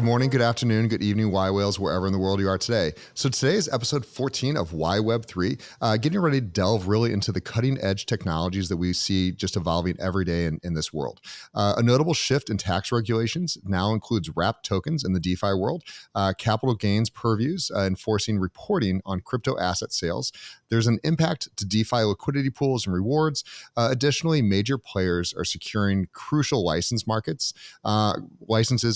morning, good afternoon, good evening, yWhales, wherever in the world you are today. So today is episode 14 of yWeb3, getting ready to delve really into the cutting edge technologies that we see just evolving every day in this world. A notable shift in tax regulations now includes wrapped tokens in the DeFi world, capital gains purviews enforcing reporting on crypto asset sales. There's an impact to DeFi liquidity pools and rewards. Additionally, major players are securing crucial licenses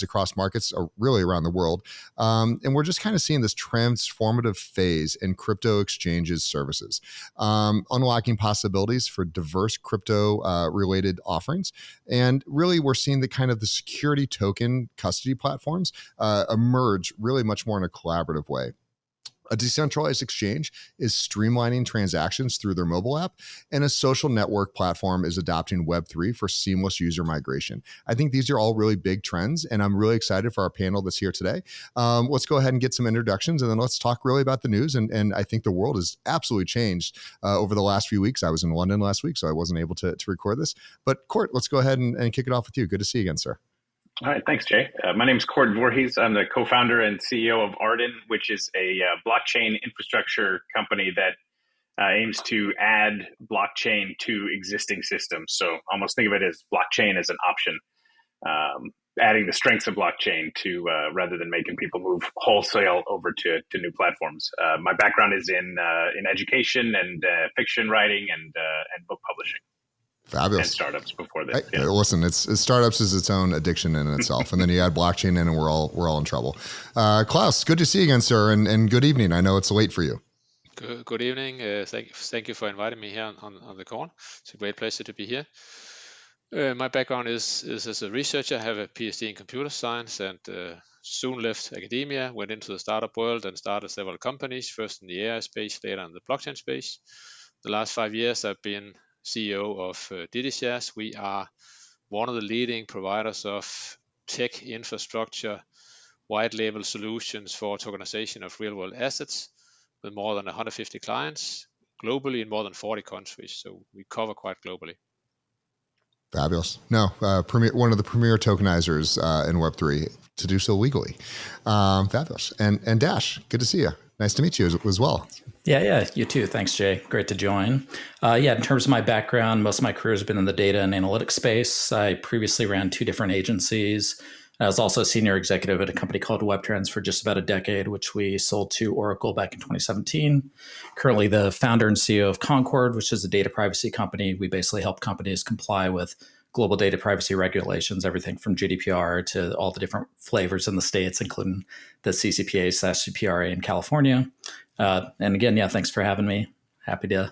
across markets really around the world. And we're just kind of seeing this transformative phase in crypto exchanges services, unlocking possibilities for diverse crypto related offerings. And really, we're seeing the security token custody platforms emerge really much more in a collaborative way. A decentralized exchange is streamlining transactions through their mobile app, and a social network platform is adopting Web3 for seamless user migration. I think these are all really big trends, and I'm really excited for our panel that's here today. Let's go ahead and get some introductions, and then let's talk really about the news. And I think the world has absolutely changed over the last few weeks. I was in London last week, so I wasn't able to record this. But Coert, let's go ahead and kick it off with you. Good to see you again, sir. All right, thanks, Jay. My name is Coert Voorhees. I'm the co-founder and CEO of Arden, which is a blockchain infrastructure company that aims to add blockchain to existing systems. So almost think of it as blockchain as an option, adding the strengths of blockchain to rather than making people move wholesale over to new platforms. My background is in education and fiction writing and book publishing. Fabulous. And startups before this. Yeah. Listen, it's startups is its own addiction in itself, and then you add blockchain in, and we're all in trouble. Klaus, good to see you again, sir, and good evening. I know it's late for you. Good evening. Thank you for inviting me here on the call. It's a great pleasure to be here. My background is as a researcher. I have a PhD in computer science, and soon left academia, went into the startup world, and started several companies. First in the AI space, later in the blockchain space. The last 5 years, I've been CEO of DigiShares. We are one of the leading providers of tech infrastructure, white label solutions for tokenization of real world assets with more than 150 clients globally in more than 40 countries. So we cover quite globally. Fabulous. No, one of the premier tokenizers in Web3 to do so legally. Fabulous. And Dash, good to see you. Nice to meet you as well. Yeah, you too. Thanks, Jay. Great to join. In terms of my background, most of my career has been in the data and analytics space. I previously ran 2 different agencies. I was also a senior executive at a company called WebTrans for just about a decade, which we sold to Oracle back in 2017. Currently the founder and CEO of Concord, which is a data privacy company. We basically help companies comply with global data privacy regulations, everything from GDPR to all the different flavors in the States, including the CCPA/CPRA in California. And again, thanks for having me. Happy to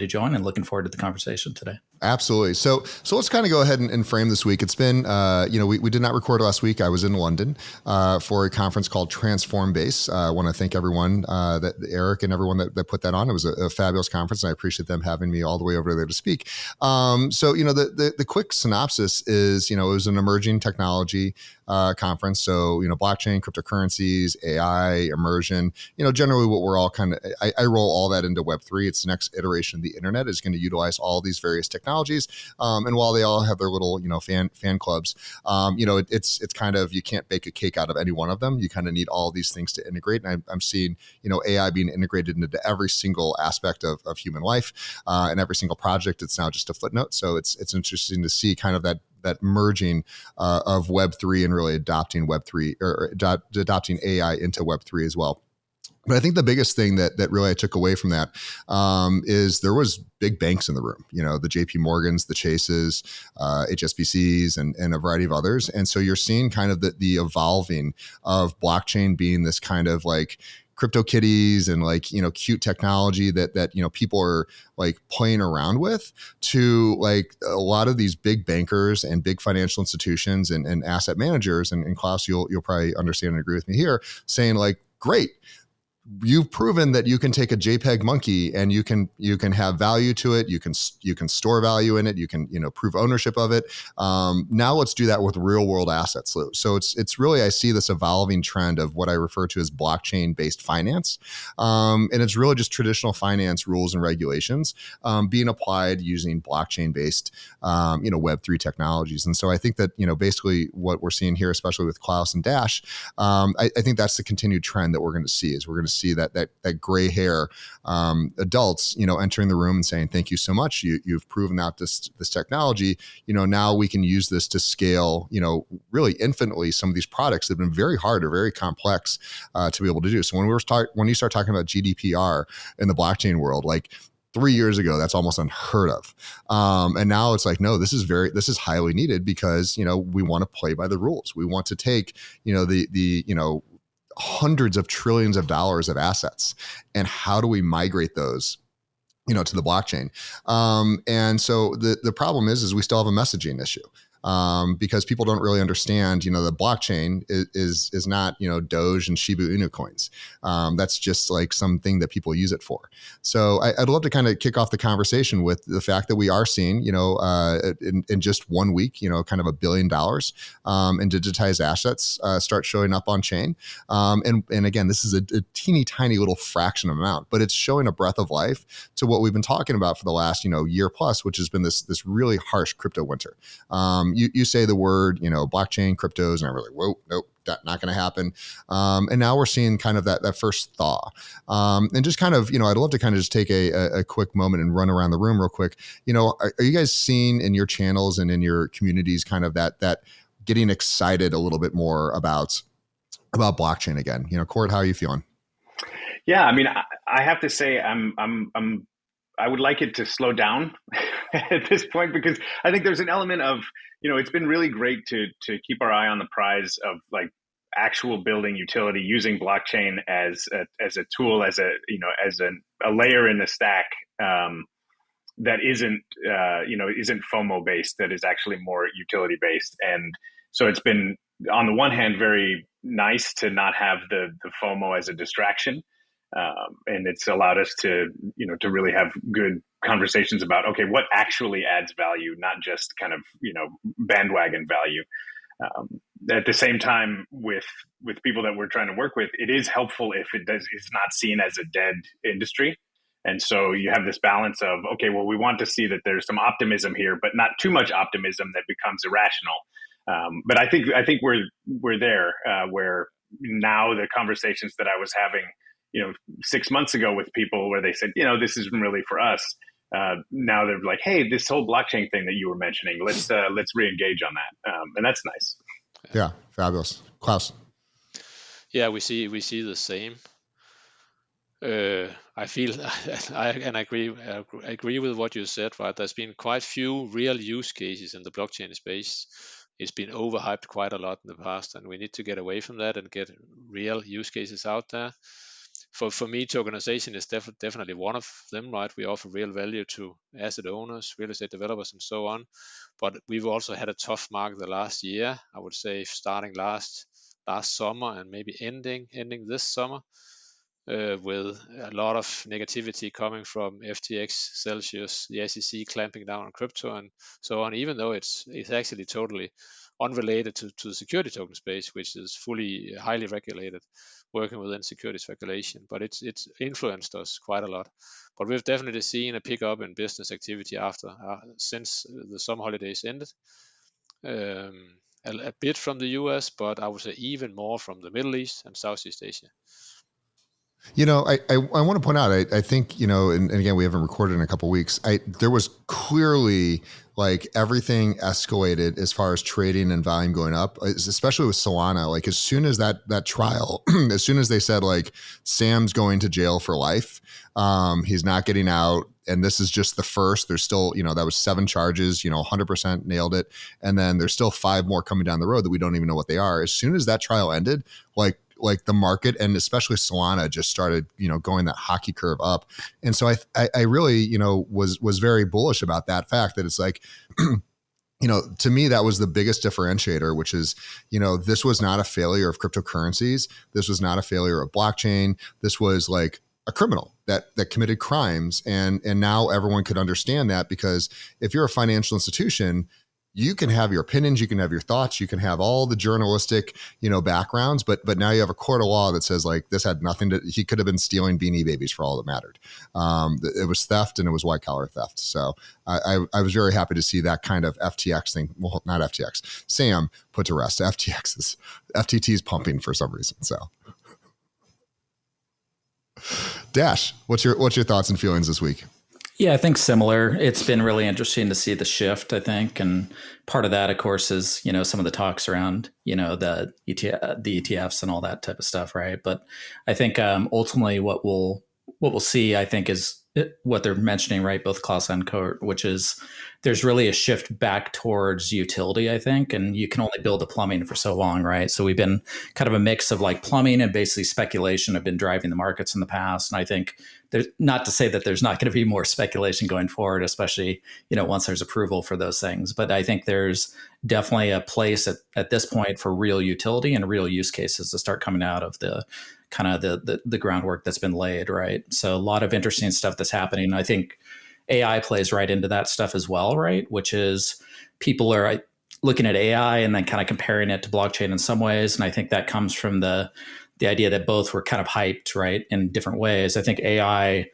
join and looking forward to the conversation today. Absolutely. So let's kind of go ahead and frame this week. It's been, we did not record last week. I was in London for a conference called Transform Base. I want to thank everyone, that Eric and everyone that put that on. It was a fabulous conference, and I appreciate them having me all the way over there to speak. The quick synopsis is, it was an emerging technology conference. So, blockchain, cryptocurrencies, AI, immersion, generally what we're all I roll all that into Web3. It's the next iteration of the internet is going to utilize all these various technologies. And while they all have their little, fan clubs, it's kind of, you can't bake a cake out of any one of them. You kind of need all these things to integrate. And I'm seeing, AI being integrated into every single aspect of human life and every single project. It's now just a footnote. So it's interesting to see kind of that merging of Web3 and really adopting Web3 or adopting AI into Web3 as well. But I think the biggest thing that really I took away from that is there was big banks in the room, the JP Morgans, the Chases, HSBCs, and a variety of others. And so you're seeing kind of the evolving of blockchain being this kind of like crypto kitties and cute technology that people are playing around with, to a lot of these big bankers and big financial institutions and asset managers. And Klaus, you'll probably understand and agree with me here, saying great. you've proven that you can take a JPEG monkey and you can have value to it. You can store value in it. You can, prove ownership of it. Now let's do that with real world assets. So it's really, I see this evolving trend of what I refer to as blockchain based finance. And it's really just traditional finance rules and regulations being applied using blockchain based, Web3 technologies. And so I think that, basically what we're seeing here, especially with Claus and Dash, I think that's the continued trend that we're going to see. Is we're going to see that gray hair adults, entering the room and saying, "Thank you so much. You've proven out this technology. Now we can use this to scale, really infinitely some of these products that have been very hard or very complex to be able to do." So when you start talking about GDPR in the blockchain world, like 3 years ago, that's almost unheard of. And now it's like, no, this is highly needed because, we want to play by the rules. We want to take, the hundreds of trillions of dollars of assets, and how do we migrate those, to the blockchain? And so the problem is we still have a messaging issue. Because people don't really understand, the blockchain is not, Doge and Shiba Inu coins. That's just like something that people use it for. So I'd love to kind of kick off the conversation with the fact that we are seeing, in just 1 week, kind of $1 billion in digitized assets start showing up on chain. And again, this is a teeny tiny little fraction amount, but it's showing a breath of life to what we've been talking about for the last, year plus, which has been this really harsh crypto winter. You say the word, blockchain, cryptos, and I'm really, whoa, nope, that's not going to happen. And now we're seeing kind of that first thaw. And just kind of, I'd love to kind of just take a quick moment and run around the room real quick. Are you guys seeing in your channels and in your communities kind of that getting excited a little bit more about blockchain again? Coert, how are you feeling? Yeah, I mean, I have to say I would like it to slow down at this point, because I think there's an element of, it's been really great to keep our eye on the prize of like actual building utility using blockchain as a tool, as a layer in the stack that isn't FOMO based, that is actually more utility based. And so it's been, on the one hand, very nice to not have the FOMO as a distraction. And it's allowed us to really have good conversations about, okay, what actually adds value, not just kind of, bandwagon value. At the same time, with people that we're trying to work with, it is helpful if it's not seen as a dead industry. And so you have this balance of, okay, well, we want to see that there's some optimism here, but not too much optimism that becomes irrational. But I think we're there, where now the conversations that I was having 6 months ago with people where they said, this isn't really for us. Now they're like, hey, this whole blockchain thing that you were mentioning, let's re-engage on that. And that's nice. Yeah. Fabulous. Claus. Yeah, we see the same. I feel, I agree with what you said, right? There's been quite few real use cases in the blockchain space. It's been overhyped quite a lot in the past, and we need to get away from that and get real use cases out there. For me, tokenization is definitely one of them, right? We offer real value to asset owners, real estate developers, and so on. But we've also had a tough market the last year. I would say starting last summer and maybe ending this summer, with a lot of negativity coming from FTX, Celsius, the SEC clamping down on crypto, and so on. Even though it's actually totally unrelated to the security token space, which is fully highly regulated, working within securities regulation, but it's influenced us quite a lot. But we've definitely seen a pickup in business activity since the summer holidays ended. A bit from the US, but I would say even more from the Middle East and Southeast Asia. I want to point out, I think, and again, we haven't recorded in a couple of weeks. There was clearly like everything escalated as far as trading and volume going up, especially with Solana. Like as soon as that trial, as soon as they said like Sam's going to jail for life, he's not getting out. And this is just the first. There's still, that was 7 charges, 100% nailed it. And then there's still 5 more coming down the road that we don't even know what they are. As soon as that trial ended, like the market and especially Solana just started, going that hockey curve up. And so I really, was very bullish about that fact that it's like, to me, that was the biggest differentiator, which is, this was not a failure of cryptocurrencies. This was not a failure of blockchain. This was like a criminal that committed crimes. And now everyone could understand that, because if you're a financial institution, you can have your opinions, you can have your thoughts, you can have all the journalistic, backgrounds, but now you have a court of law that says like this had nothing to, he could have been stealing Beanie Babies for all that mattered. It was theft, and it was white collar theft. So I was very happy to see that kind of FTX thing. Well, not FTX, Sam put to rest. FTT's pumping for some reason. So Dash, what's your thoughts and feelings this week? Yeah, I think similar. It's been really interesting to see the shift, I think. And part of that, of course, is, some of the talks around, the ETFs and all that type of stuff, right? But I think ultimately what we'll see, I think, is what they're mentioning, right? Both Claus and Coert, which is there's really a shift back towards utility, I think. And you can only build the plumbing for so long, right? So we've been kind of a mix of like plumbing and basically speculation have been driving the markets in the past. And I think there's not to say that there's not going to be more speculation going forward, especially, once there's approval for those things. But I think there's definitely a place at this point for real utility and real use cases to start coming out of the kind of the groundwork that's been laid, right? So a lot of interesting stuff that's happening. I think AI plays right into that stuff as well, right? Which is people are looking at AI and then kind of comparing it to blockchain in some ways. And I think that comes from the idea that both were kind of hyped, right, in different ways. I think AI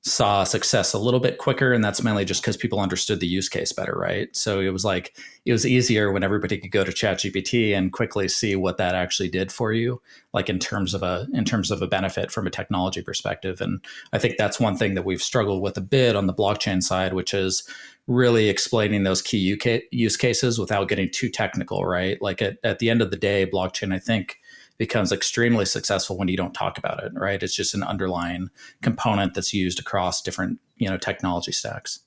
saw success a little bit quicker, and that's mainly just because people understood the use case better, right? So it was easier when everybody could go to ChatGPT and quickly see what that actually did for you, like in terms of a benefit from a technology perspective. And I think that's one thing that we've struggled with a bit on the blockchain side, which is really explaining those key use cases without getting too technical, right? Like at the end of the day, blockchain, I think, becomes extremely successful when you don't talk about it, right? It's just an underlying component that's used across different, technology stacks.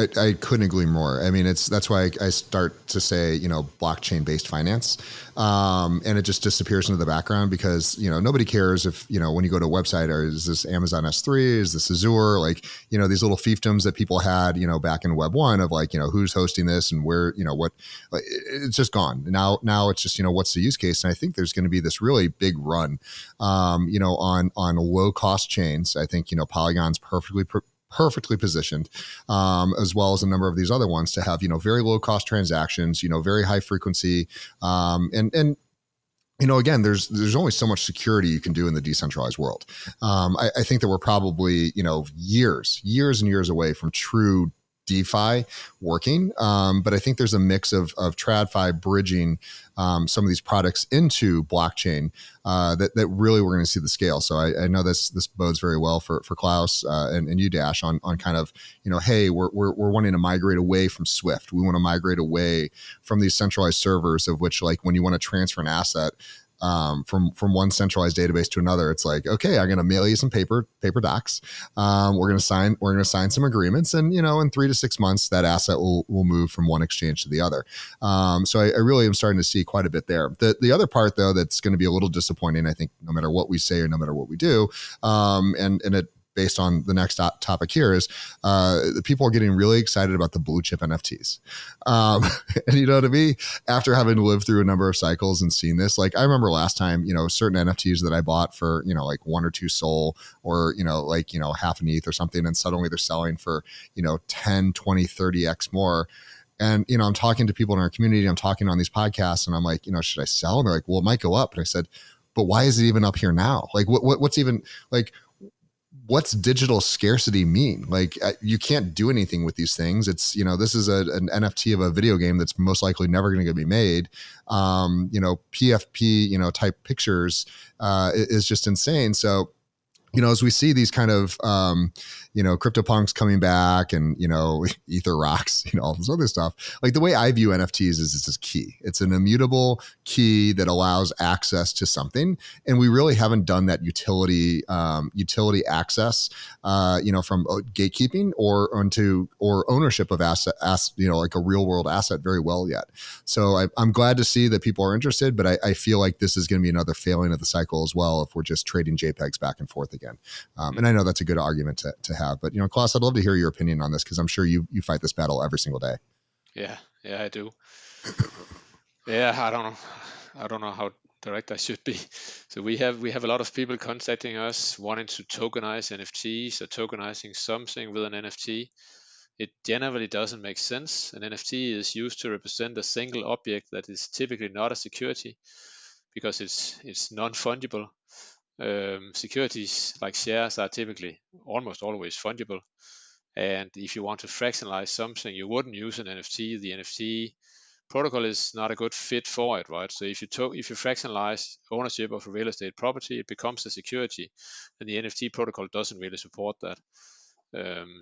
I couldn't agree more. I mean, that's why I start to say, blockchain based finance. And it just disappears into the background because, nobody cares if, when you go to a website, or is this Amazon S3, is this Azure, like, these little fiefdoms that people had, back in Web 1 of like, who's hosting this and where, what, it's just gone. Now it's just, what's the use case? And I think there's going to be this really big run, on low cost chains. I think, Polygon's perfectly positioned, as well as a number of these other ones to have, very low cost transactions, very high frequency. And again, there's only so much security you can do in the decentralized world. I think that we're probably, years and years away from true DeFi working. But I think there's a mix of Tradfi bridging some of these products into blockchain that really we're going to see the scale. So I know this bodes very well for Claus and you, Dash, on kind of, hey, we're wanting to migrate away from Swift. We want to migrate away from these centralized servers, of which, like, when you want to transfer an asset from one centralized database to another, it's like, okay, I'm going to mail you some paper docs. We're going to sign some agreements, and in 3 to 6 months, that asset will move from one exchange to the other. So I really am starting to see quite a bit there. The other part, though, that's going to be a little disappointing, I think, no matter what we say or no matter what we do, and it, based on the next topic here, is the people are getting really excited about the blue chip NFTs. And to me, after having lived through a number of cycles and seen this, like, I remember last time, certain NFTs that I bought for, like 1 or 2 SOL, or, half an ETH or something, and suddenly they're selling for, 10, 20, 30x more. And, I'm talking to people in our community, I'm talking on these podcasts, and I'm like, should I sell? And they're like, well, it might go up. And I said, but why is it even up here now? Like, what's even, like, what's digital scarcity mean? Like, you can't do anything with these things. It's, this is an NFT of a video game that's most likely never going to be made. PFP, type pictures is just insane. So, as we see these kind of, CryptoPunks coming back and, Ether Rocks, all this other stuff, like, the way I view NFTs is it's just key. It's an immutable key that allows access to something. And we really haven't done that utility access, from gatekeeping or ownership of asset, like a real world asset very well yet. So I'm glad to see that people are interested, but I feel like this is going to be another failing of the cycle as well, if we're just trading JPEGs back and forth again. And I know that's a good argument to have, but Claus, I'd love to hear your opinion on this, because I'm sure you fight this battle every single day. Yeah, Yeah, I do. Yeah, I don't know how direct I should be. So we have a lot of people contacting us wanting to tokenize NFTs or tokenizing something with an NFT. It generally doesn't make sense. An NFT is used to represent a single object that is typically not a security because it's non-fungible. Securities like shares are typically almost always fungible. And if you want to fractionalize something, you wouldn't use an NFT. The NFT protocol is not a good fit for it, right? So if you fractionalize ownership of a real estate property, it becomes a security, and the NFT protocol doesn't really support that.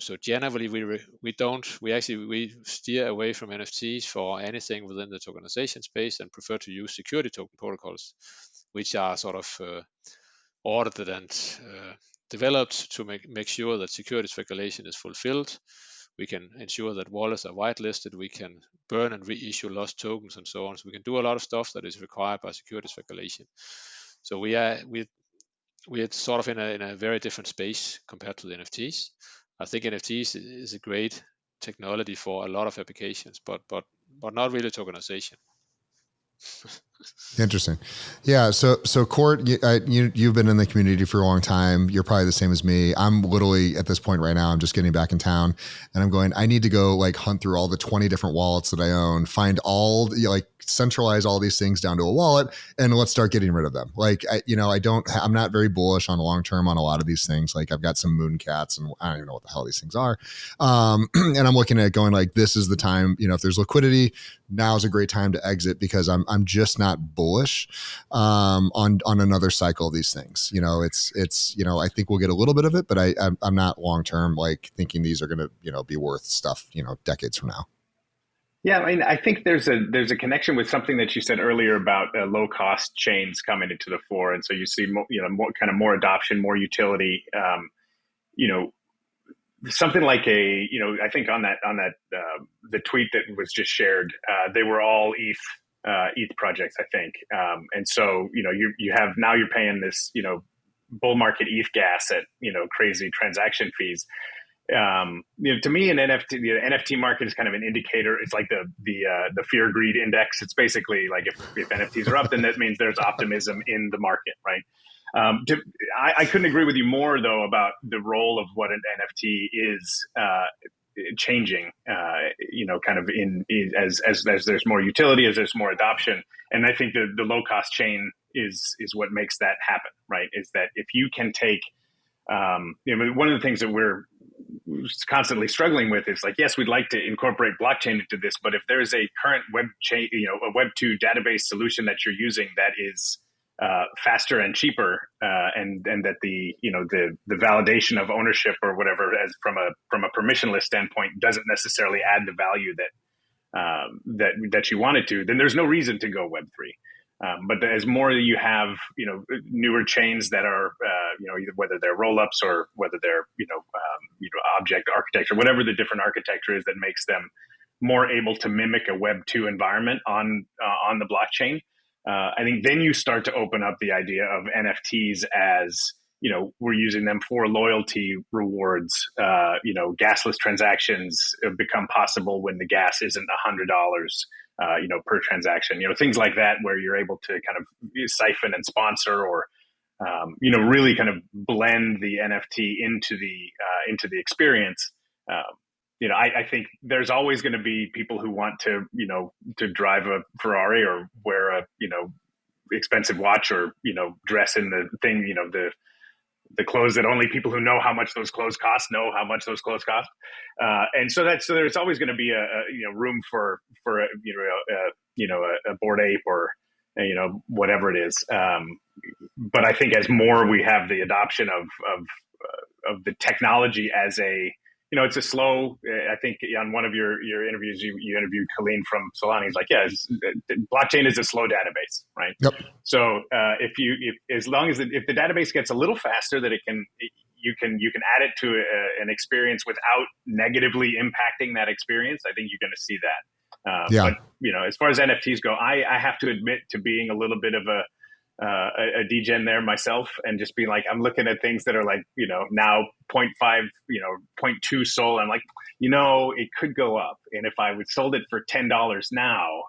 So generally, we steer away from NFTs for anything within the tokenization space and prefer to use security token protocols, which are sort of audited and developed to make sure that securities regulation is fulfilled. We can ensure that wallets are whitelisted. We can burn and reissue lost tokens and so on. So we can do a lot of stuff that is required by securities regulation. So we're sort of in a very different space compared to the NFTs. I think NFTs is a great technology for a lot of applications, but not really tokenization. Interesting. Yeah. So Coert, you've been in the community for a long time. You're probably the same as me. I'm literally at this point right now, I'm just getting back in town and I'm going, I need to go like hunt through all the 20 different wallets that I own, find all like centralize all these things down to a wallet and let's start getting rid of them. Like, I'm not very bullish on long-term on a lot of these things. Like I've got some Mooncats and I don't even know what the hell these things are. And I'm looking at it going like, this is the time, if there's liquidity, now is a great time to exit because I'm just not bullish on another cycle of these things. It's I think we'll get a little bit of it, but I'm not long term like thinking these are going to be worth stuff decades from now. Yeah, I mean, I think there's a connection with something that you said earlier about low cost chains coming into the fore, and so you see more adoption, more utility. Something like I think on that the tweet that was just shared, they were all ETH projects, I think, and so you have now you're paying this bull market ETH gas at crazy transaction fees. To me, the NFT market is kind of an indicator. It's like the fear greed index. It's basically like if NFTs are up, then that means there's optimism in the market, right? I couldn't agree with you more though about the role of what an NFT is changing. Kind of as there's more utility, as there's more adoption, and I think the low cost chain is what makes that happen, right? Is that if you can take one of the things that we're constantly struggling with is like, yes, we'd like to incorporate blockchain into this, but if there is a current web chain, a Web2 database solution that you're using that is faster and cheaper, and that the validation of ownership or whatever, as from a permissionless standpoint, doesn't necessarily add the value that you want it to, then there's no reason to go Web3. But as more you have, newer chains that are, either whether they're rollups or whether they're, object architecture, whatever the different architecture is that makes them more able to mimic a Web2 environment on the blockchain. I think then you start to open up the idea of NFTs as, we're using them for loyalty rewards. Gasless transactions become possible when the gas isn't $100, per transaction. Things like that, where you're able to kind of siphon and sponsor, or really kind of blend the NFT into the experience. I think there's always going to be people who want to drive a Ferrari or wear a expensive watch, or dress in the thing, the clothes that only people who know how much those clothes cost know how much those clothes cost, and so there's always going to be a room for a Bored Ape or whatever it is. But I think as more we have the adoption of the technology as a it's a slow. I think on one of your interviews, you interviewed Colleen from Solana. He's like, yeah, blockchain is a slow database, right? Yep. So as long as if the database gets a little faster, that you can add it to an experience without negatively impacting that experience, I think you're going to see that. Yeah. But as far as NFTs go, I have to admit to being a little bit of a degen there myself, and just being like, I'm looking at things that are like, now 0.5, 0.2 SOL. I'm like, it could go up. And if I would sold it for $10 now,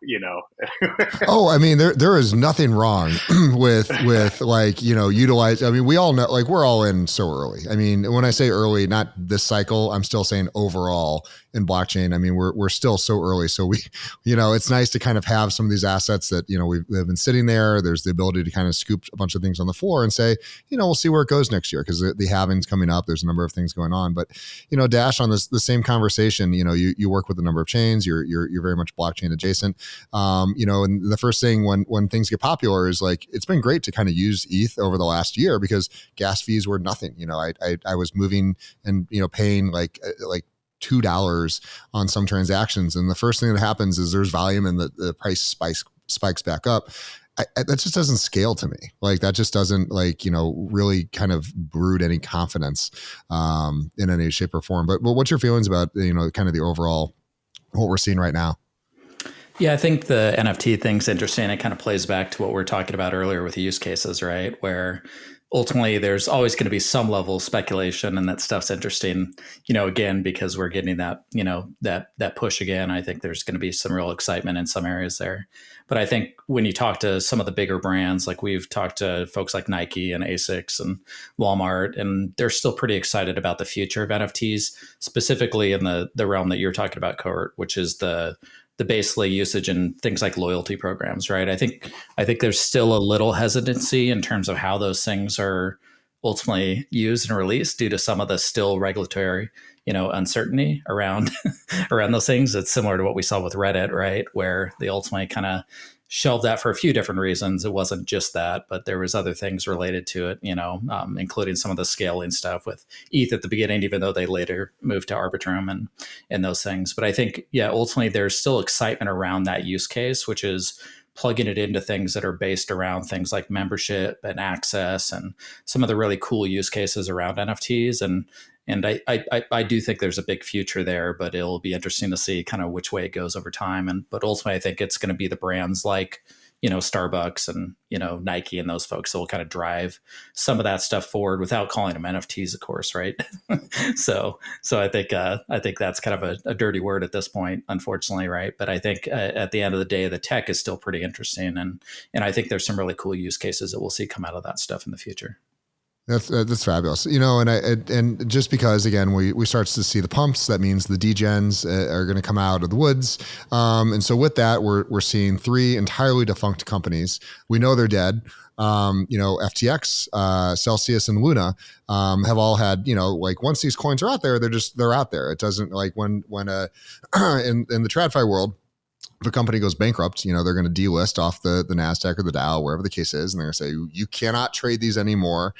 Oh, I mean, there is nothing wrong with like, utilize. I mean, we all know, like, we're all in so early. I mean, when I say early, not this cycle, I'm still saying overall in blockchain. I mean, we're still so early. So we, it's nice to kind of have some of these assets that, we've been sitting there. There's the ability to kind of scoop a bunch of things on the floor and say, we'll see where it goes next year, because the halving's coming up. There's a number of things going on. But, Dash, on the same conversation, you work with a number of chains. You're very much blockchain adjacent. And the first thing when things get popular is, like, it's been great to kind of use ETH over the last year, because gas fees were nothing. I was moving and, paying like $2 on some transactions. And the first thing that happens is there's volume and the price spikes back up. That just doesn't scale to me. Like, that just doesn't, like, really kind of brood any confidence in any shape or form. But what's your feelings about, kind of the overall, what we're seeing right now? Yeah, I think the NFT thing's interesting. It kind of plays back to what we were talking about earlier with the use cases, right? Where ultimately there's always going to be some level of speculation, and that stuff's interesting, again, because we're getting that, that push again. I think there's going to be some real excitement in some areas there. But I think when you talk to some of the bigger brands, like we've talked to folks like Nike and ASICS and Walmart, and they're still pretty excited about the future of NFTs, specifically in the realm that you're talking about, Coert, which is the basically usage in things like loyalty programs, right? I think there's still a little hesitancy in terms of how those things are ultimately used and released due to some of the still regulatory, uncertainty around around those things. It's similar to what we saw with Reddit, right? Where they ultimately kind of shelved that for a few different reasons. It wasn't just that, but there was other things related to it, including some of the scaling stuff with ETH at the beginning, even though they later moved to Arbitrum and those things. But I think, ultimately there's still excitement around that use case, which is plugging it into things that are based around things like membership and access and some of the really cool use cases around NFTs. And I do think there's a big future there, but it'll be interesting to see kind of which way it goes over time. But ultimately, I think it's going to be the brands like, Starbucks and, Nike and those folks that will kind of drive some of that stuff forward without calling them NFTs, of course, right? So I think that's kind of a dirty word at this point, unfortunately, right? But I think at the end of the day, the tech is still pretty interesting, and I think there's some really cool use cases that we'll see come out of that stuff in the future. That's fabulous. And just because, again, we start to see the pumps, that means the degens are going to come out of the woods. And so with that, we're seeing 3 entirely defunct companies. We know they're dead. FTX, Celsius, and Luna have all had, like, once these coins are out there, they're out there. It doesn't, like, when in the Tradfi world, if a company goes bankrupt, they're going to delist off the NASDAQ or the Dow, wherever the case is. And they're going to say, you cannot trade these anymore.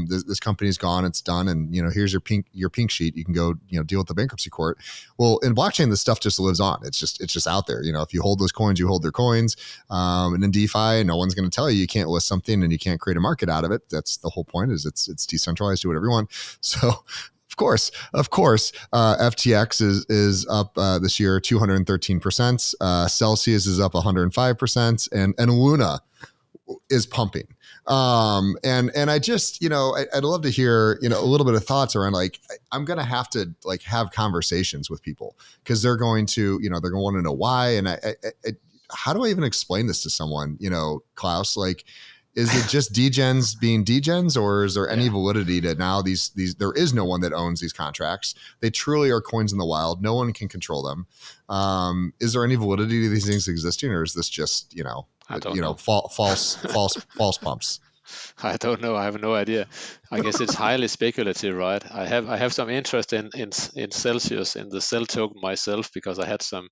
This company's gone, it's done. And, here's your pink sheet. You can go, deal with the bankruptcy court. Well, in blockchain, this stuff just lives on. It's just out there. If you hold those coins, you hold their coins. And in DeFi, no one's going to tell you can't list something and you can't create a market out of it. That's the whole point, is it's decentralized, do whatever you want. So, Of course, FTX is up this year 213%. Celsius is up 105%, and Luna is pumping. And I just, I'd love to hear, a little bit of thoughts around, like, I'm going to have to, like, have conversations with people, because they're going to, they're going to want to know why. And I how do I even explain this to someone, Klaus? Like, is it just degens being degens, or is there any validity to now these there is no one that owns these contracts? They truly are coins in the wild. No one can control them. Is there any validity to these things existing, or is this just, false pumps? I don't know. I have no idea. I guess it's highly speculative, right? I have some interest in Celsius, in the Cell token myself, because I had some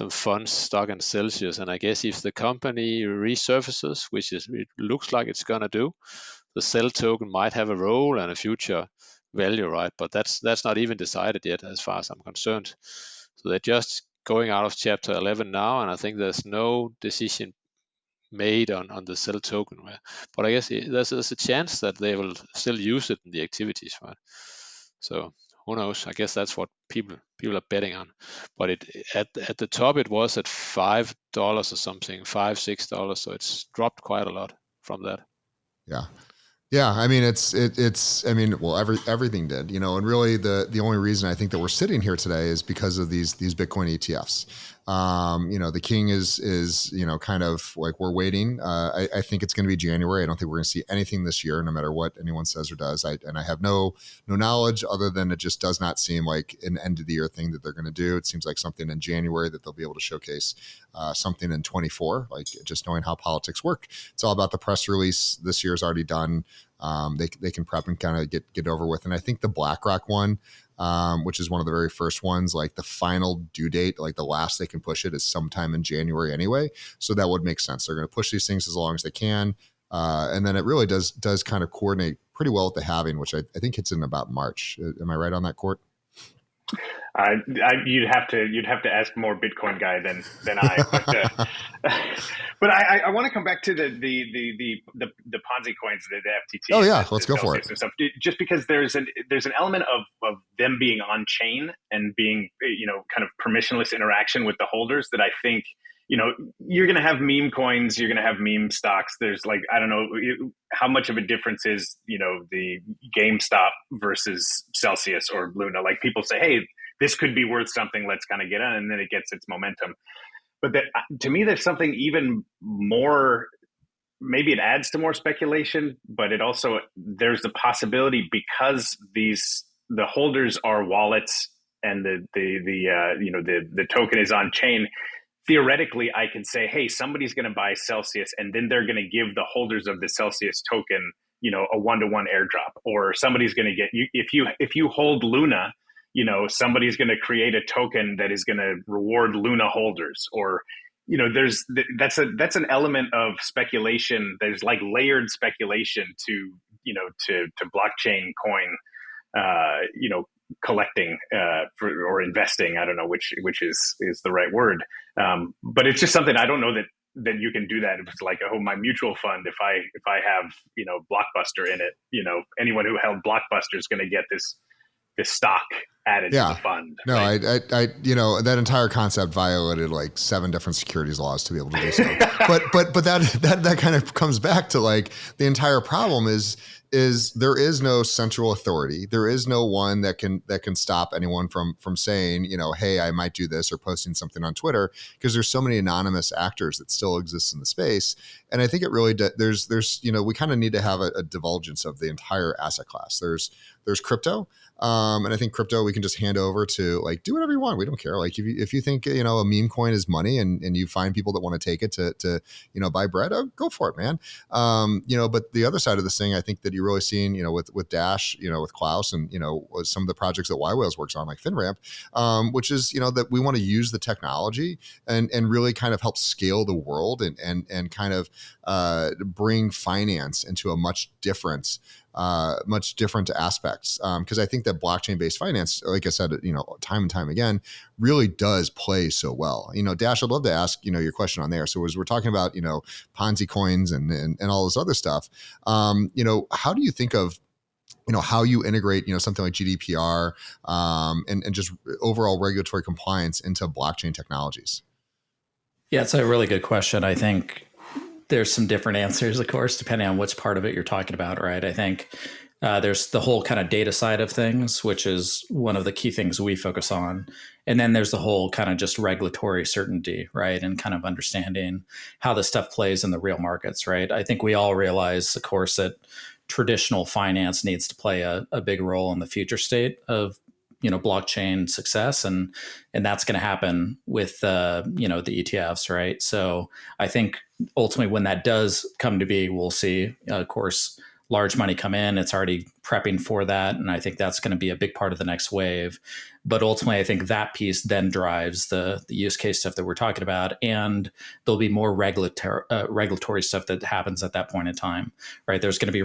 funds stock in Celsius, and I guess if the company resurfaces, which it looks like it's gonna do, the Cell token might have a role and a future value, right? But that's not even decided yet, as far as I'm concerned. So they're just going out of Chapter 11 now, and I think there's no decision made on the Cell token. But I guess there's a chance that they will still use it in the activities, right? So who knows? I guess that's what people are betting on. But at the top it was at $5 or something, $5-6. So it's dropped quite a lot from that. Yeah. Yeah, I mean I mean, well, everything did, and really the only reason I think that we're sitting here today is because of these Bitcoin ETFs. The king is kind of like we're waiting. I think it's going to be January. I don't think we're going to see anything this year, no matter what anyone says or does. I have no knowledge other than it just does not seem like an end of the year thing that they're going to do. It seems like something in January that they'll be able to showcase something in 24. Like just knowing how politics work, it's all about the press release. This year's already done. They can prep and kind of get over with. And I think the BlackRock one, which is one of the very first ones, like the final due date, like the last they can push it is sometime in January anyway. So that would make sense. They're going to push these things as long as they can. And then it really does kind of coordinate pretty well with the halving, which I think hits in about March. Am I right on that, Coert? You'd have to ask more Bitcoin guy than I. But I want to come back to the Ponzi coins, the FTT. Oh yeah, let's go for it. Stuff. Just because there's an element of them being on chain and being kind of permissionless interaction with the holders that I think you're going to have meme coins, you're going to have meme stocks. There's like I don't know how much of a difference is the GameStop versus Celsius or Luna. Like people say, hey, this could be worth something. Let's kind of get on, and then it gets its momentum. But to me, there's something even more. Maybe it adds to more speculation, but it also there's the possibility because the holders are wallets and the token is on chain. Theoretically, I can say, hey, somebody's going to buy Celsius, and then they're going to give the holders of the Celsius token, a 1-to-1 airdrop, or somebody's going to get you if you hold Luna. Somebody's going to create a token that is going to reward Luna holders, or that's an element of speculation. There's like layered speculation to blockchain coin, collecting or investing. I don't know which is the right word, but it's just something I don't know that you can do that. If it's like, oh, my mutual fund, if I have Blockbuster in it, anyone who held Blockbuster is going to get this stock added to the fund. No, right? I that entire concept violated like 7 different securities laws to be able to do so. but that kind of comes back to like the entire problem is there is no central authority. There is no one that can stop anyone from saying, hey, I might do this, or posting something on Twitter, because there's so many anonymous actors that still exist in the space. And I think it really there's we kind of need to have a divulgence of the entire asset class. There's crypto. And I think crypto we can just hand over to like do whatever you want. We don't care. Like if you think a meme coin is money and you find people that want to take it to buy bread, go for it, man. But the other side of this thing, I think that you're really seeing with Dash, with Klaus and some of the projects that yWhales works on, like FinRamp, which is that we want to use the technology and really kind of help scale the world and kind of bring finance into a much different aspects. Because I think that blockchain-based finance, like I said, time and time again, really does play so well. Dash, I'd love to ask, your question on there. So as we're talking about, Ponzi coins and all this other stuff, how do you think of, how you integrate, something like GDPR and just overall regulatory compliance into blockchain technologies? Yeah, it's a really good question. I think there's some different answers, of course, depending on which part of it you're talking about, right? I think there's the whole kind of data side of things, which is one of the key things we focus on. And then there's the whole kind of just regulatory certainty, right? And kind of understanding how this stuff plays in the real markets, right? I think we all realize, of course, that traditional finance needs to play a big role in the future state of blockchain success, and that's going to happen with the ETFs, right? So I think ultimately when that does come to be, we'll see, of course, large money come in. It's already prepping for that, and I think that's going to be a big part of the next wave. But ultimately, I think that piece then drives the use case stuff that we're talking about, and there'll be more regulatory stuff that happens at that point in time, right? There's going to be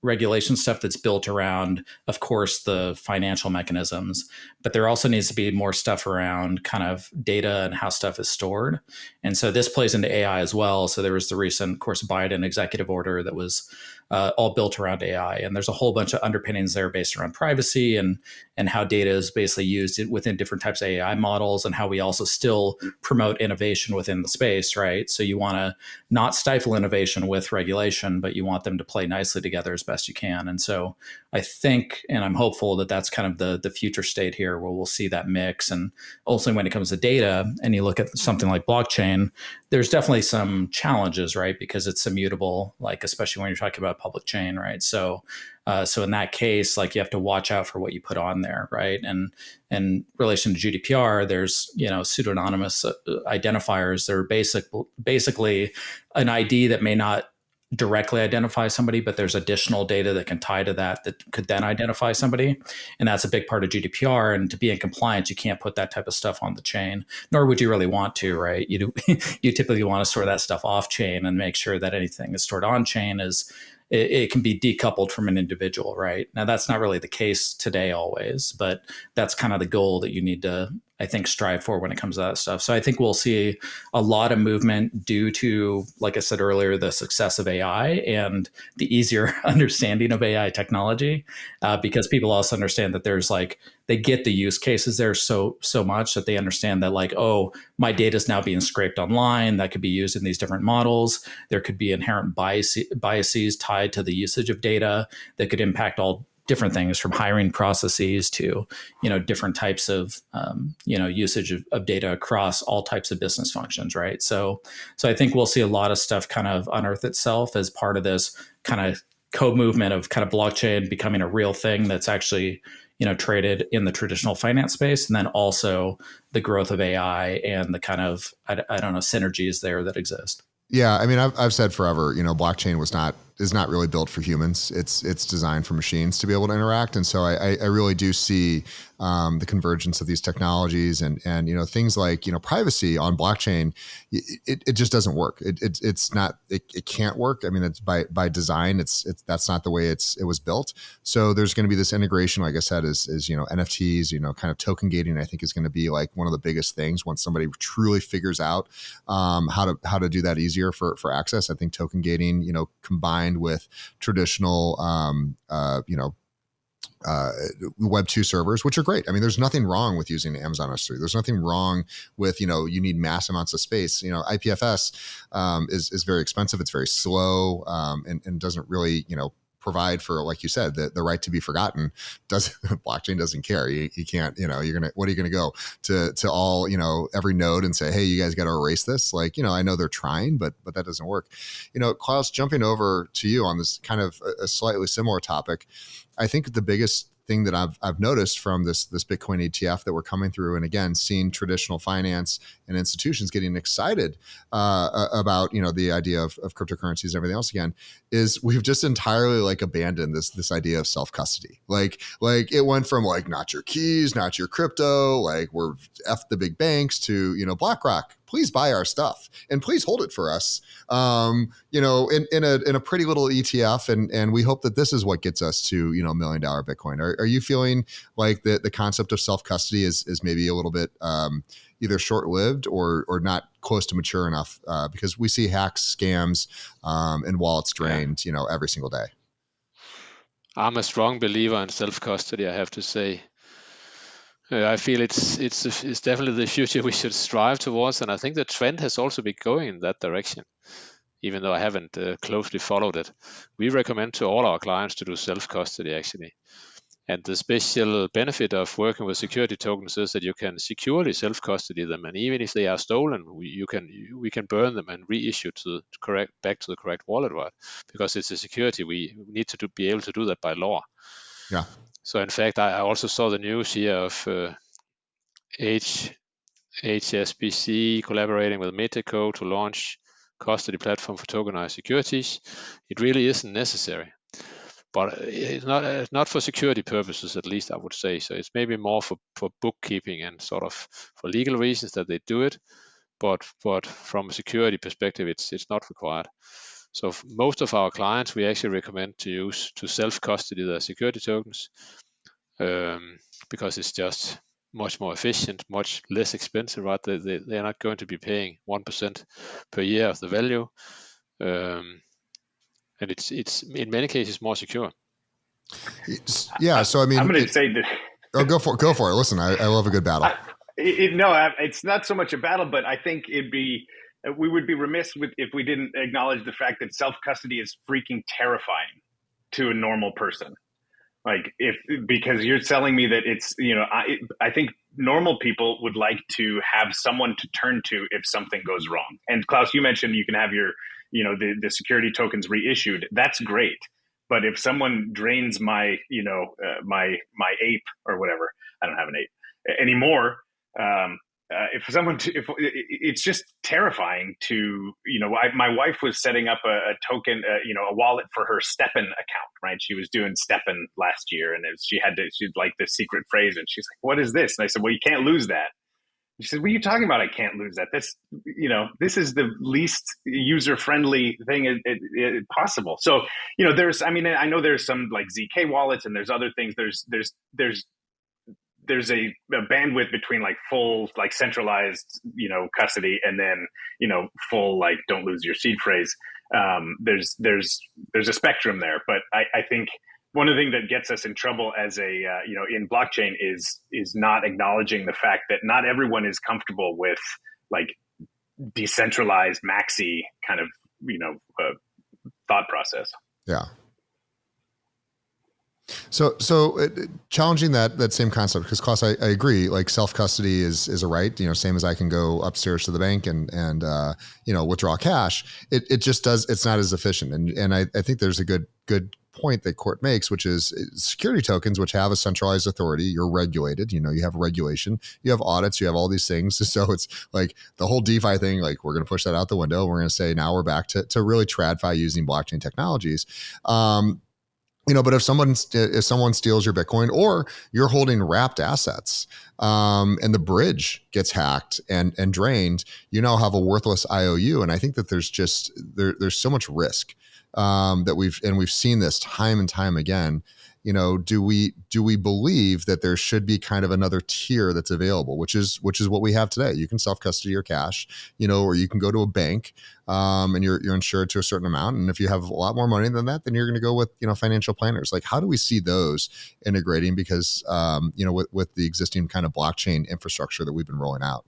regulation stuff that's built around, of course, the financial mechanisms, but there also needs to be more stuff around kind of data and how stuff is stored. And so this plays into AI as well. So there was the recent, of course, Biden executive order that was all built around AI. And there's a whole bunch of underpinnings there based around privacy and how data is basically used within different types of AI models, and how we also still promote innovation within the space, right? So you want to not stifle innovation with regulation, but you want them to play nicely together as best you can. And so I think, and I'm hopeful that that's kind of the future state here, where we'll see that mix. And also when it comes to data, and you look at something like blockchain, there's definitely some challenges, right? Because it's immutable, like especially when you're talking about public chain, right? So in that case, like you have to watch out for what you put on there, right? And in relation to GDPR, there's pseudonymous identifiers. They're basically an ID that may not directly identify somebody, but there's additional data that can tie to that could then identify somebody. And that's a big part of GDPR. And to be in compliance, you can't put that type of stuff on the chain, nor would you really want to, right? You typically want to store that stuff off chain and make sure that anything that's stored on chain it can be decoupled from an individual, right? Now, that's not really the case today always, but that's kind of the goal that you need to, I think, strive for when it comes to that stuff. So I think we'll see a lot of movement due to, like I said earlier, the success of AI and the easier understanding of AI technology, because people also understand that there's they get the use cases there so much that they understand that oh, my data is now being scraped online that could be used in these different models. There could be inherent biases tied to the usage of data that could impact all different things, from hiring processes to different types of usage of data across all types of business functions, right? So I think we'll see a lot of stuff kind of unearth itself as part of this kind of co-movement of kind of blockchain becoming a real thing that's actually traded in the traditional finance space, and then also the growth of AI and the kind of I don't know, synergies there that exist. Yeah, I mean, I've said forever, blockchain is not really built for humans. It's designed for machines to be able to interact, and so I really do see the convergence of these technologies and things like privacy on blockchain. It just doesn't work. It's not. It can't work. I mean, it's by design. That's not the way it was built. So there's going to be this integration, like I said, is NFTs. Kind of token gating. I think is going to be like one of the biggest things once somebody truly figures out how to do that easier for access. I think token gating, combined with traditional Web2 servers, which are great. I mean, there's nothing wrong with using Amazon S3. There's nothing wrong with, you need mass amounts of space. IPFS is very expensive. It's very slow and doesn't really, provide for, like you said, the right to be forgotten. Blockchain doesn't care. You can't, what are you going to go to all, every node and say, hey, you guys got to erase this? I know they're trying, but that doesn't work. Klaus, jumping over to you on this kind of a slightly similar topic, I think the biggest thing that I've noticed from this Bitcoin ETF that we're coming through, and again, seeing traditional finance and institutions getting excited about the idea of cryptocurrencies and everything else again, is we've just entirely abandoned this idea of self custody. Like it went from not your keys, not your crypto, we're F the big banks to BlackRock, please buy our stuff and please hold it for us, in a pretty little ETF. And we hope that this is what gets us to, $1 million Bitcoin. Are you feeling like the concept of self-custody is maybe a little bit either short-lived or not close to mature enough? Because we see hacks, scams, and wallets drained, every single day. I'm a strong believer in self-custody, I have to say. I feel it's definitely the future we should strive towards, and I think the trend has also been going in that direction, even though I haven't closely followed it. We recommend to all our clients to do self-custody, actually. And the special benefit of working with security tokens is that you can securely self-custody them, and even if they are stolen, we can burn them and reissue back to the correct wallet, right? Because it's a security, we need to be able to do that by law. Yeah. So in fact, I also saw the news here of Hsbc collaborating with Metaco to launch custody platform for tokenized securities. It really isn't necessary, but it's not for security purposes, at least I would say. So it's maybe more for bookkeeping and sort of for legal reasons that they do it. But from a security perspective, it's not required. So most of our clients, we actually recommend to self-custody their security tokens because it's just much more efficient, much less expensive, right? They're not going to be paying 1% per year of the value. and it's in many cases more secure. Yeah. So I mean, I'm going to say that. Oh, go for it. Listen, I love a good battle. It's not so much a battle, but I think we would be remiss if we didn't acknowledge the fact that self-custody is freaking terrifying to a normal person. Like because you're telling me that it's, I think normal people would like to have someone to turn to if something goes wrong. And Klaus, you mentioned you can have your, the security tokens reissued. That's great. But if someone drains my, my ape or whatever, I don't have an ape anymore. If it's just terrifying to, my wife was setting up a token, a wallet for her Steppen account, right? She was doing Steppen last year, and she'd like the secret phrase, and she's like, "What is this?" And I said, "Well, you can't lose that." She said, "What are you talking about? I can't lose that. This is the least user-friendly thing possible." So, I know there's some like ZK wallets, and there's other things. There's a bandwidth between like full, like centralized, custody, and then, full, like, don't lose your seed phrase. There's a spectrum there, but I think one of the things that gets us in trouble as in blockchain is not acknowledging the fact that not everyone is comfortable with like decentralized maxi kind of, thought process. Yeah. So challenging that same concept, because Klaus, I agree, like self-custody is a right, same as I can go upstairs to the bank and withdraw cash. It just does, it's not as efficient. And I think there's a good point that Coert makes, which is security tokens, which have a centralized authority. You're regulated, you have regulation, you have audits, you have all these things. So it's like the whole DeFi thing, like we're going to push that out the window. We're going to say, now we're back to really TradFi using blockchain technologies. But if someone steals your Bitcoin, or you're holding wrapped assets, and the bridge gets hacked and drained, you now have a worthless IOU. And I think that there's so much risk that we've seen this time and time again. Do we believe that there should be kind of another tier that's available, which is what we have today? You can self-custody your cash, or you can go to a bank, and you're insured to a certain amount. And if you have a lot more money than that, then you're going to go with, financial planners. Like, how do we see those integrating? Because, with the existing kind of blockchain infrastructure that we've been rolling out.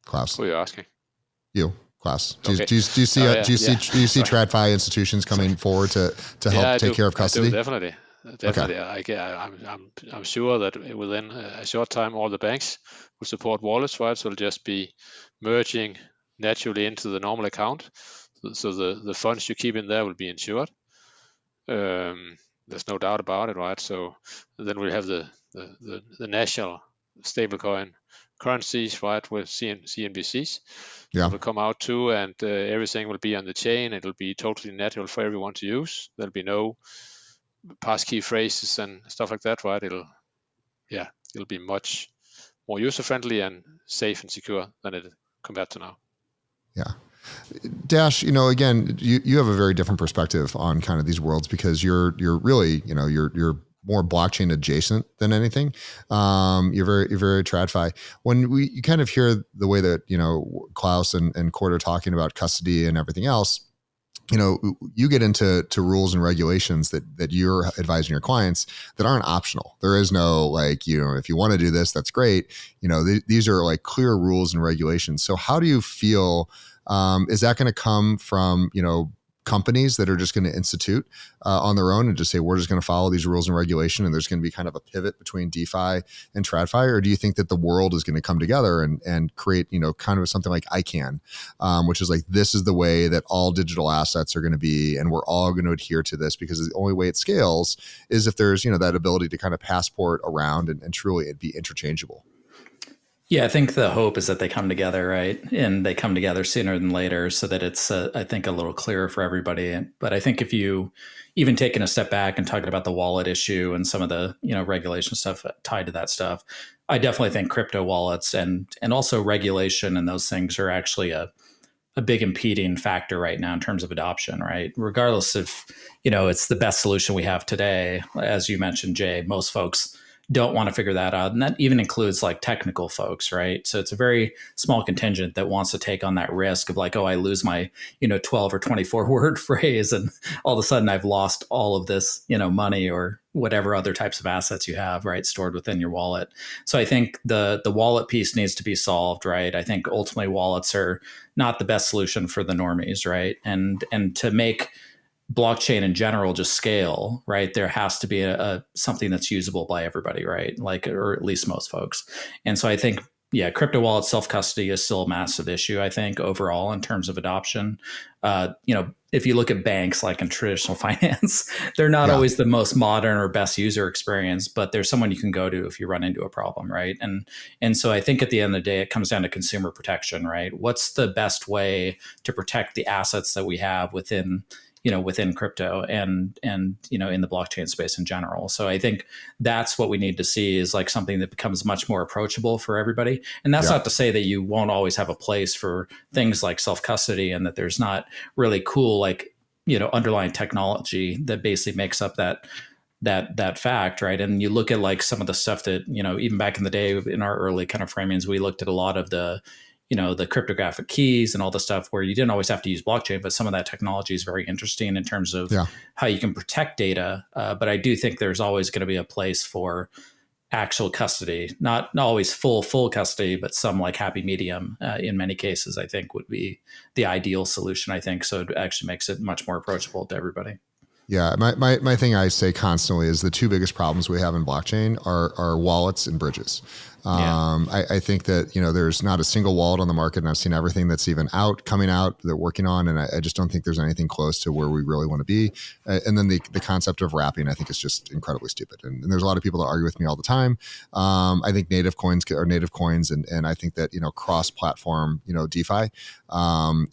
Klaus, who are you asking? You. Klaus, do Okay. you see TradFi institutions coming forward to help take care of custody? I do, definitely. Okay. I'm sure that within a short time, all the banks will support wallets, right? So it'll just be merging naturally into the normal account. So the funds you keep in there will be insured. There's no doubt about it, right? So then we'll have the national stablecoin currencies, right, with CNBCs. Yeah. It will come out too, and everything will be on the chain. It'll be totally natural for everyone to use. There'll be no passkey phrases and stuff like that, right? It'll be much more user-friendly and safe and secure than it compared to now. Yeah. Dash, again, you have a very different perspective on kind of these worlds, because you're really, you're more blockchain adjacent than anything. You're very TradFi. When you kind of hear the way that, Klaus and Coert are talking about custody and everything else, you get into rules and regulations that you're advising your clients that aren't optional. There is no like, if you want to do this, that's great. These are like clear rules and regulations. So how do you feel? Is that going to come from, companies that are just going to institute on their own and just say, we're just going to follow these rules and regulation, and there's going to be kind of a pivot between DeFi and TradFi? Or do you think that the world is going to come together and create, kind of something like ICANN, which is like, this is the way that all digital assets are going to be, and we're all going to adhere to this, because the only way it scales is if there's, that ability to kind of passport around and truly it'd be interchangeable? Yeah, I think the hope is that they come together, right? And they come together sooner than later, so that it's, I think, a little clearer for everybody. But I think if you even taking a step back and talking about the wallet issue and some of the, regulation stuff tied to that stuff, I definitely think crypto wallets and also regulation and those things are actually a big impeding factor right now in terms of adoption, right? Regardless if, it's the best solution we have today. As you mentioned, Jay, most folks don't want to figure that out. And that even includes like technical folks, right? So it's a very small contingent that wants to take on that risk of like, oh, I lose my, 12 or 24 word phrase and all of a sudden I've lost all of this, money or whatever other types of assets you have, right, stored within your wallet. So I think the wallet piece needs to be solved, right? I think ultimately wallets are not the best solution for the normies, right? And to make blockchain in general just scale, right, there has to be a something that's usable by everybody, right? Like, or at least most folks. And so I think, yeah, crypto wallet self-custody is still a massive issue, I think, overall in terms of adoption. If you look at banks, like in traditional finance, they're not always the most modern or best user experience, but there's someone you can go to if you run into a problem, right? And so I think at the end of the day, it comes down to consumer protection, right? What's the best way to protect the assets that we have within crypto and in the blockchain space in general. So I think that's what we need to see is like something that becomes much more approachable for everybody. And that's not to say that you won't always have a place for things like self-custody and that there's not really cool, like, underlying technology that basically makes up that fact, right? And you look at like some of the stuff that, even back in the day in our early kind of framings, we looked at a lot of the cryptographic keys and all the stuff where you didn't always have to use blockchain, but some of that technology is very interesting in terms of how you can protect data. But I do think there's always going to be a place for actual custody, not always full custody, but some like happy medium in many cases, I think would be the ideal solution, I think. So it actually makes it much more approachable to everybody. Yeah, my thing I say constantly is the two biggest problems we have in blockchain are wallets and bridges. I think that, there's not a single wallet on the market, and I've seen everything that's even coming out, they're working on, and I just don't think there's anything close to where we really want to be. And then the concept of wrapping, I think, is just incredibly stupid. And there's a lot of people that argue with me all the time. I think native coins are native coins, and I think that, cross-platform, DeFi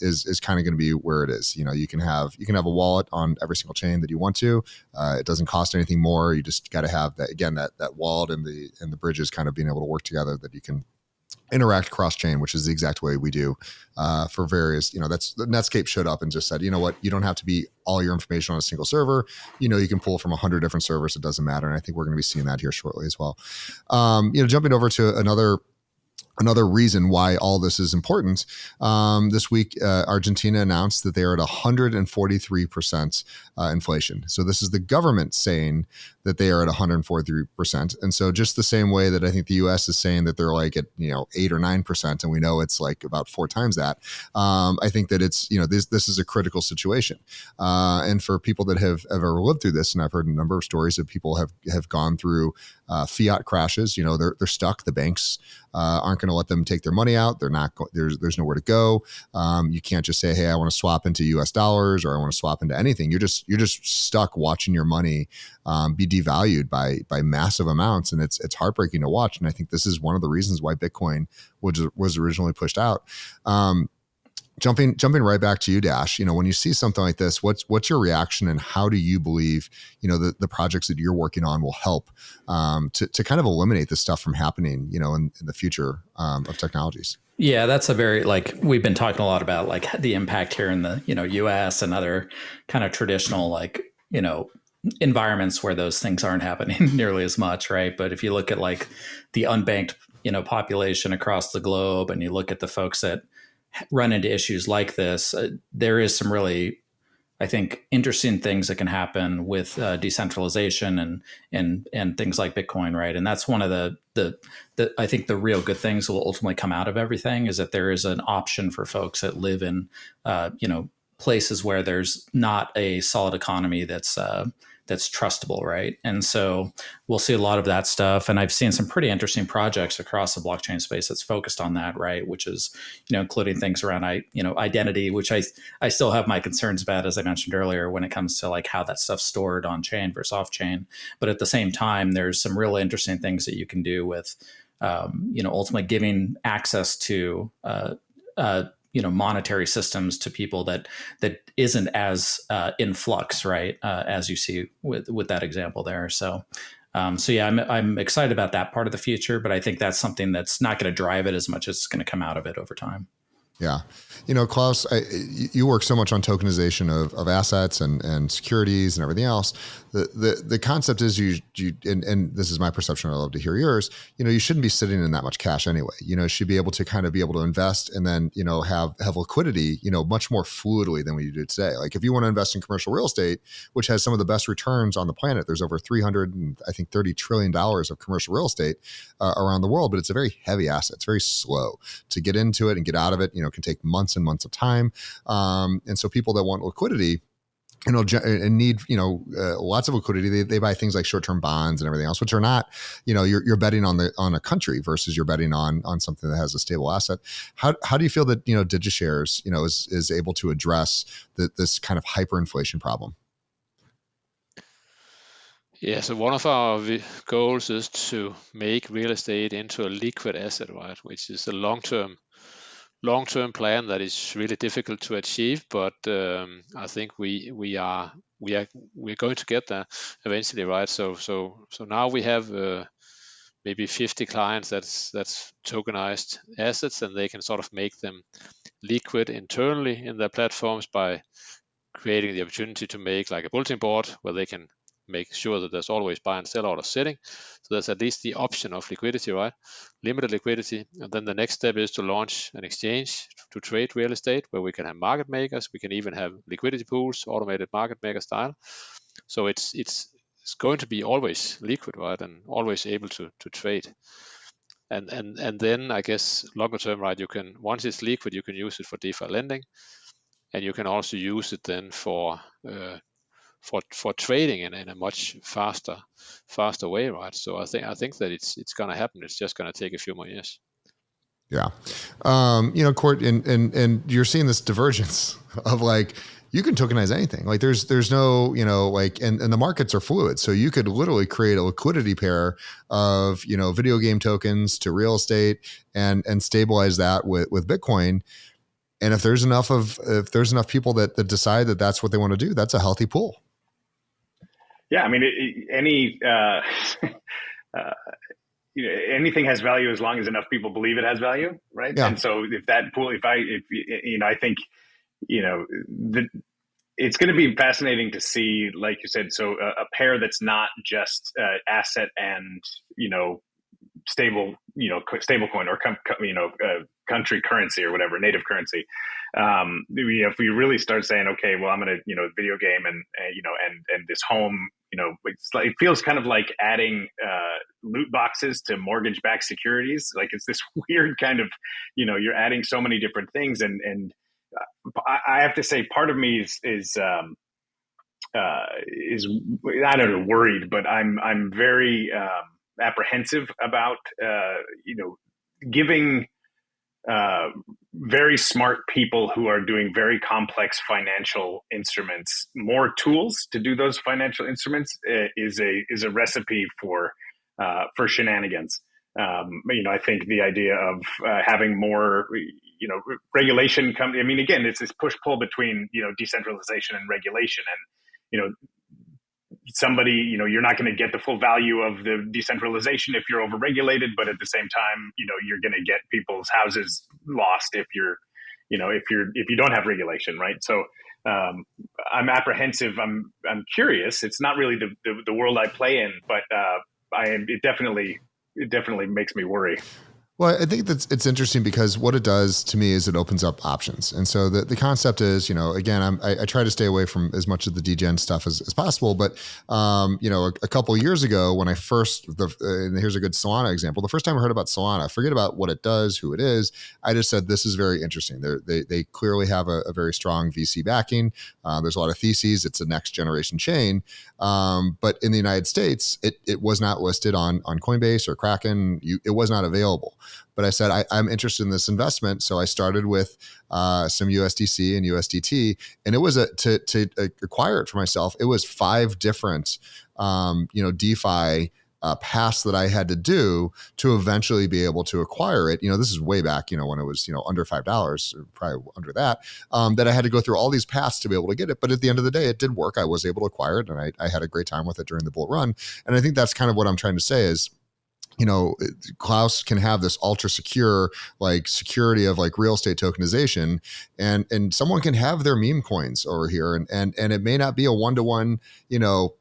is kind of going to be where it is. You can have a wallet on every single chain that you want to. It doesn't cost anything more. You just got to have that, again, that wallet and the bridges kind of being able to work together, that you can interact cross-chain, which is the exact way we do for various, that's Netscape showed up and just said, you know what, you don't have to be all your information on a single server. You can pull from 100 different servers. It doesn't matter. And I think we're going to be seeing that here shortly as well. Jumping over to another reason why all this is important. This week, Argentina announced that they are at 143% inflation. So this is the government saying that they are at 143%. And so just the same way that I think the US is saying that they're like at 8 or 9%, and we know it's like about 4 times that. I think that it's this is a critical situation. And for people that have ever lived through this, and I've heard a number of stories that people have gone through fiat crashes. They're stuck. The banks aren't going to let them take their money out. They're not. There's nowhere to go. You can't just say, "Hey, I want to swap into U.S. dollars," or "I want to swap into anything." You're just stuck watching your money be devalued by massive amounts, and it's heartbreaking to watch. And I think this is one of the reasons why Bitcoin was originally pushed out. Jumping right back to you, Dash, when you see something like this, what's your reaction, and how do you believe, the projects that you're working on will help to kind of eliminate this stuff from happening, in the future of technologies? Yeah, that's a very, we've been talking a lot about the impact here in the, US and other kind of traditional, environments where those things aren't happening nearly as much, right? But if you look at the unbanked, population across the globe, and you look at the folks that run into issues like this, there is some really, I think, interesting things that can happen with decentralization and things like Bitcoin, right? And that's one of the I think the real good things that will ultimately come out of everything is that there is an option for folks that live in places where there's not a solid economy that's trustable, right? And so we'll see a lot of that stuff. And I've seen some pretty interesting projects across the blockchain space that's focused on that, right? Which is, including things around, identity, which I still have my concerns about, as I mentioned earlier, when it comes to how that stuff's stored on chain versus off chain. But at the same time, there's some really interesting things that you can do with, ultimately giving access to, monetary systems to people that isn't as in flux, right? As you see with that example there. So yeah, I'm excited about that part of the future, but I think that's something that's not going to drive it as much as it's going to come out of it over time. Yeah. Klaus, you work so much on tokenization of assets and securities and everything else. The concept is you and this is my perception. I'd love to hear yours. You shouldn't be sitting in that much cash anyway. You should be able to kind of be able to invest and then, have liquidity, much more fluidly than we do today. Like if you want to invest in commercial real estate, which has some of the best returns on the planet, there's over $30 trillion of commercial real estate around the world, but it's a very heavy asset. It's very slow to get into it and get out of it. Can take months and months of time. And so people that want liquidity, and need, lots of liquidity, they buy things like short-term bonds and everything else, which are not, you're betting on a country versus you're betting on something that has a stable asset. How do you feel that, DigiShares, is able to address this kind of hyperinflation problem? Yeah, so one of our goals is to make real estate into a liquid asset, right? Which is a long-term plan that is really difficult to achieve, but I think we're going to get there eventually, right? So now we have maybe 50 clients that's tokenized assets, and they can sort of make them liquid internally in their platforms by creating the opportunity to make like a bulletin board where they can make sure that there's always buy and sell order setting. So there's at least the option of liquidity, right? Limited liquidity. And then the next step is to launch an exchange to trade real estate where we can have market makers. We can even have liquidity pools, automated market maker style. So it's going to be always liquid, right? And always able to trade. And then I guess longer term, right, once it's liquid, you can use it for DeFi lending. And you can also use it then for trading in a much faster way, right? So I think that it's going to happen. It's just going to take a few more years. Yeah, Coert, and you're seeing this divergence of like you can tokenize anything. Like there's no and the markets are fluid, so you could literally create a liquidity pair of video game tokens to real estate and stabilize that with Bitcoin. And if there's enough people that decide that that's what they want to do, that's a healthy pool. Yeah, I mean, anything has value as long as enough people believe it has value, right? Yeah. And so if that pool, I think, it's going to be fascinating to see, like you said, so a pair that's not just asset and stable coin or country currency or whatever, native currency. If we really start saying, okay, well, I'm going to video game and this home, it feels kind of like adding loot boxes to mortgage-backed securities. Like it's this weird kind of, you're adding so many different things, and I have to say, part of me is I don't know, worried, but I'm very apprehensive about giving very smart people who are doing very complex financial instruments more tools to do those financial instruments is a recipe for shenanigans. I think the idea of having more regulation come. I mean, again, it's this push-pull between decentralization and regulation, and somebody, you're not going to get the full value of the decentralization if you're overregulated, but at the same time, you're going to get people's houses lost if you don't have regulation, right? So I'm apprehensive. I'm curious. It's not really the world I play in, but it definitely makes me worry. Well, I think it's interesting because what it does to me is it opens up options. And so the concept is, again, I try to stay away from as much of the degen stuff as possible. But, a couple of years ago when I and here's a good Solana example. The first time I heard about Solana, forget about what it does, who it is. I just said, this is very interesting. They clearly have a very strong VC backing. There's a lot of theses. It's a next generation chain. But in the United States, it was not listed on Coinbase or Kraken. It was not available. But I said, I'm interested in this investment. So I started with some USDC and USDT, and it was to acquire it for myself. It was 5 different, DeFi paths that I had to do to eventually be able to acquire it. This is way back, when it was, under $5, probably under that I had to go through all these paths to be able to get it. But at the end of the day, it did work. I was able to acquire it, and I had a great time with it during the bull run. And I think that's kind of what I'm trying to say is, Klaus can have this ultra secure like security of like real estate tokenization, and someone can have their meme coins over here, and it may not be a one-to-one,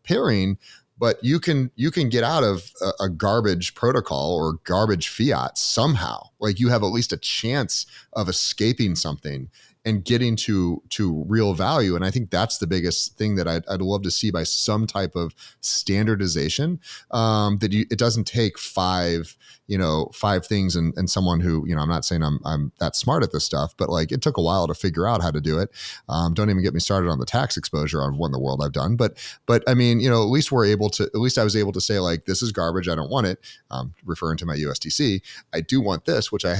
pairing, but you can get out of a garbage protocol or garbage fiat somehow. Like you have at least a chance of escaping something and getting to real value. And I think that's the biggest thing that I'd love to see by some type of standardization, it doesn't take five things and someone who, I'm not saying I'm that smart at this stuff, but like it took a while to figure out how to do it. Don't even get me started on the tax exposure on what in the world I've done. But I mean, at least I was able to say like, this is garbage. I don't want it. Referring to my USDC, I do want this, which I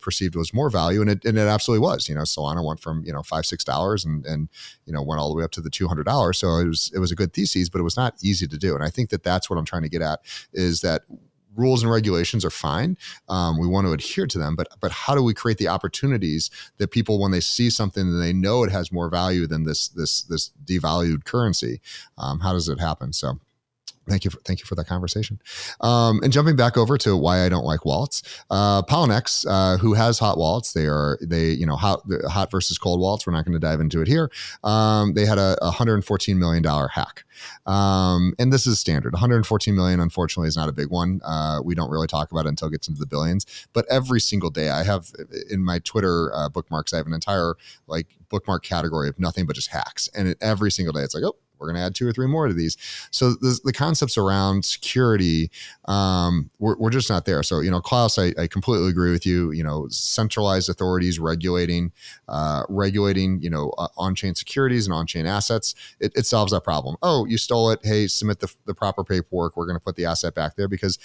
perceived was more value. And it absolutely was. Solana went from $5-6 and went all the way up to the $200. So it was a good thesis, but it was not easy to do. And I think that's what I'm trying to get at, is that rules and regulations are fine. We want to adhere to them, but how do we create the opportunities that people, when they see something and they know it has more value than this devalued currency, how does it happen? So thank you for that conversation. And jumping back over to why I don't like wallets, Poloniex, who has hot wallets, hot versus cold wallets. We're not going to dive into it here. They had a $114 million hack. And this is standard. 114 million, unfortunately, is not a big one. We don't really talk about it until it gets into the billions. But every single day, I have in my Twitter bookmarks, I have an entire like bookmark category of nothing but just hacks. And every single day, it's like, oh, we're going to add 2 or 3 more to these. So the concepts around security, we're just not there. So, Klaus, I completely agree with you. Centralized authorities regulating, on-chain securities and on-chain assets, it solves that problem. Oh, you stole it. Hey, submit the proper paperwork. We're going to put the asset back there, because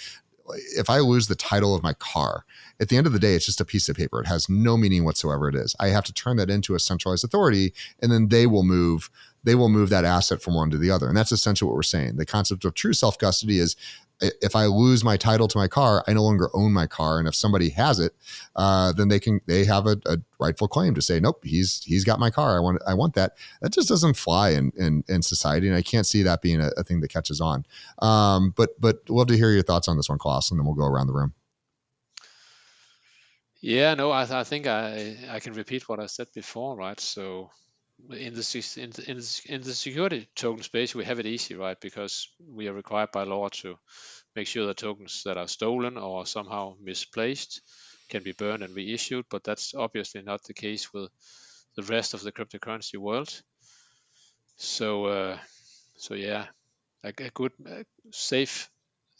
if I lose the title of my car, at the end of the day, it's just a piece of paper. It has no meaning whatsoever. It is. I have to turn that into a centralized authority, and then they will move that asset from one to the other. And that's essentially what we're saying. The concept of true self-custody is, if I lose my title to my car, I no longer own my car. And if somebody has it, then they have a rightful claim to say, nope, he's got my car. I want that. That just doesn't fly in society. And I can't see that being a thing that catches on. But love to hear your thoughts on this one, Klaus, and then we'll go around the room. Yeah, no, I think I can repeat what I said before, right? So in the security token space, we have it easy, right? Because we are required by law to make sure that tokens that are stolen or somehow misplaced can be burned and reissued. But that's obviously not the case with the rest of the cryptocurrency world. So yeah, a good safe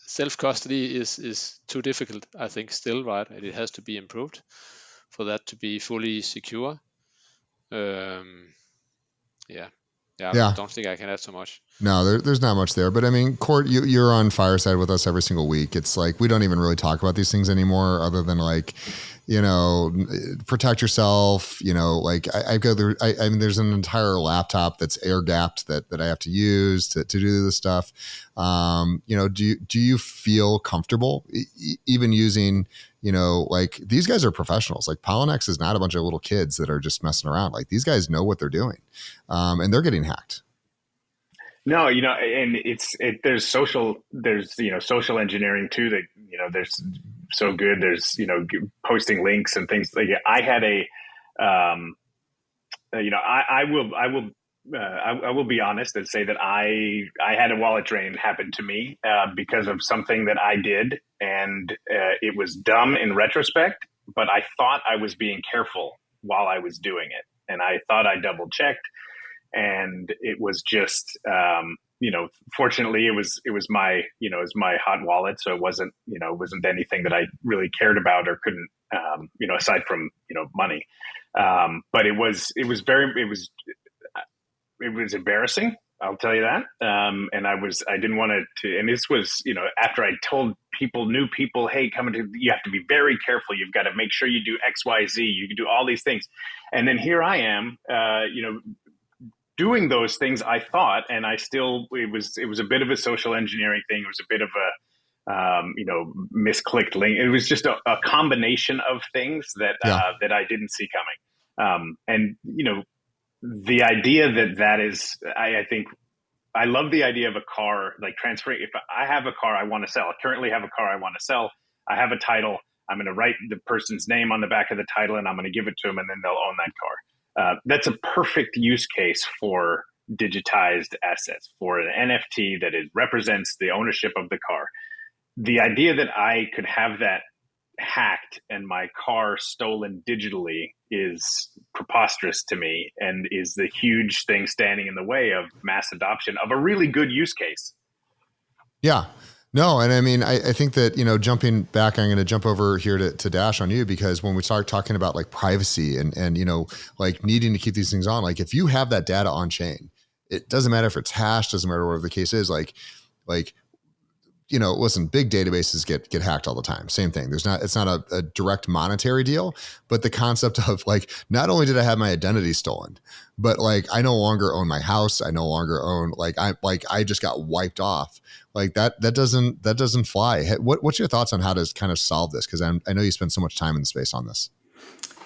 self-custody is too difficult, I think, still, right? And it has to be improved for that to be fully secure. I don't think I can add so much. No, there's not much there. But I mean, Coert, you're on Fireside with us every single week. It's like we don't even really talk about these things anymore, other than like, protect yourself. Like I go through. I mean, there's an entire laptop that's air gapped that I have to use to do this stuff. Do you feel comfortable even using? Like these guys are professionals. Like Poloniex is not a bunch of little kids that are just messing around. Like these guys know what they're doing, and they're getting hacked. No, and there's social engineering too that, there's so good. There's, posting links and things like I had I will be honest and say that I had a wallet drain happen to me because of something that I did, and it was dumb in retrospect, but I thought I was being careful while I was doing it, and I thought I double checked. And it was just, fortunately it was my hot wallet. So it wasn't anything that I really cared about or couldn't, aside from, money. But it was embarrassing. I'll tell you that. And I didn't want to, and this was, after I told new people, hey, you have to be very careful. You've got to make sure you do X, Y, Z. You can do all these things. And then here I am, doing those things, I thought, and it was a bit of a social engineering thing. It was a bit of a, misclicked link. It was just a combination of things that I didn't see coming. And, the idea that is, I think I love the idea of a car, like transferring. If I have a car I want to sell, I currently have a car I want to sell. I have a title. I'm going to write the person's name on the back of the title, and I'm going to give it to them, and then they'll own that car. That's a perfect use case for digitized assets, for an NFT that represents the ownership of the car. The idea that I could have that hacked and my car stolen digitally is preposterous to me, and is the huge thing standing in the way of mass adoption of a really good use case. Yeah. No, and I mean, I think that, jumping back, I'm going to jump over here to Dash on you, because when we start talking about like privacy and like needing to keep these things on, like if you have that data on chain, it doesn't matter if it's hashed, doesn't matter whatever the case is, like, listen, big databases get hacked all the time. Same thing. It's not a direct monetary deal, but the concept of like, not only did I have my identity stolen, but like I no longer own my house. I no longer own, I just got wiped off. Like that doesn't fly. What's your thoughts on how to kind of solve this? Because I know you spend so much time in the space on this.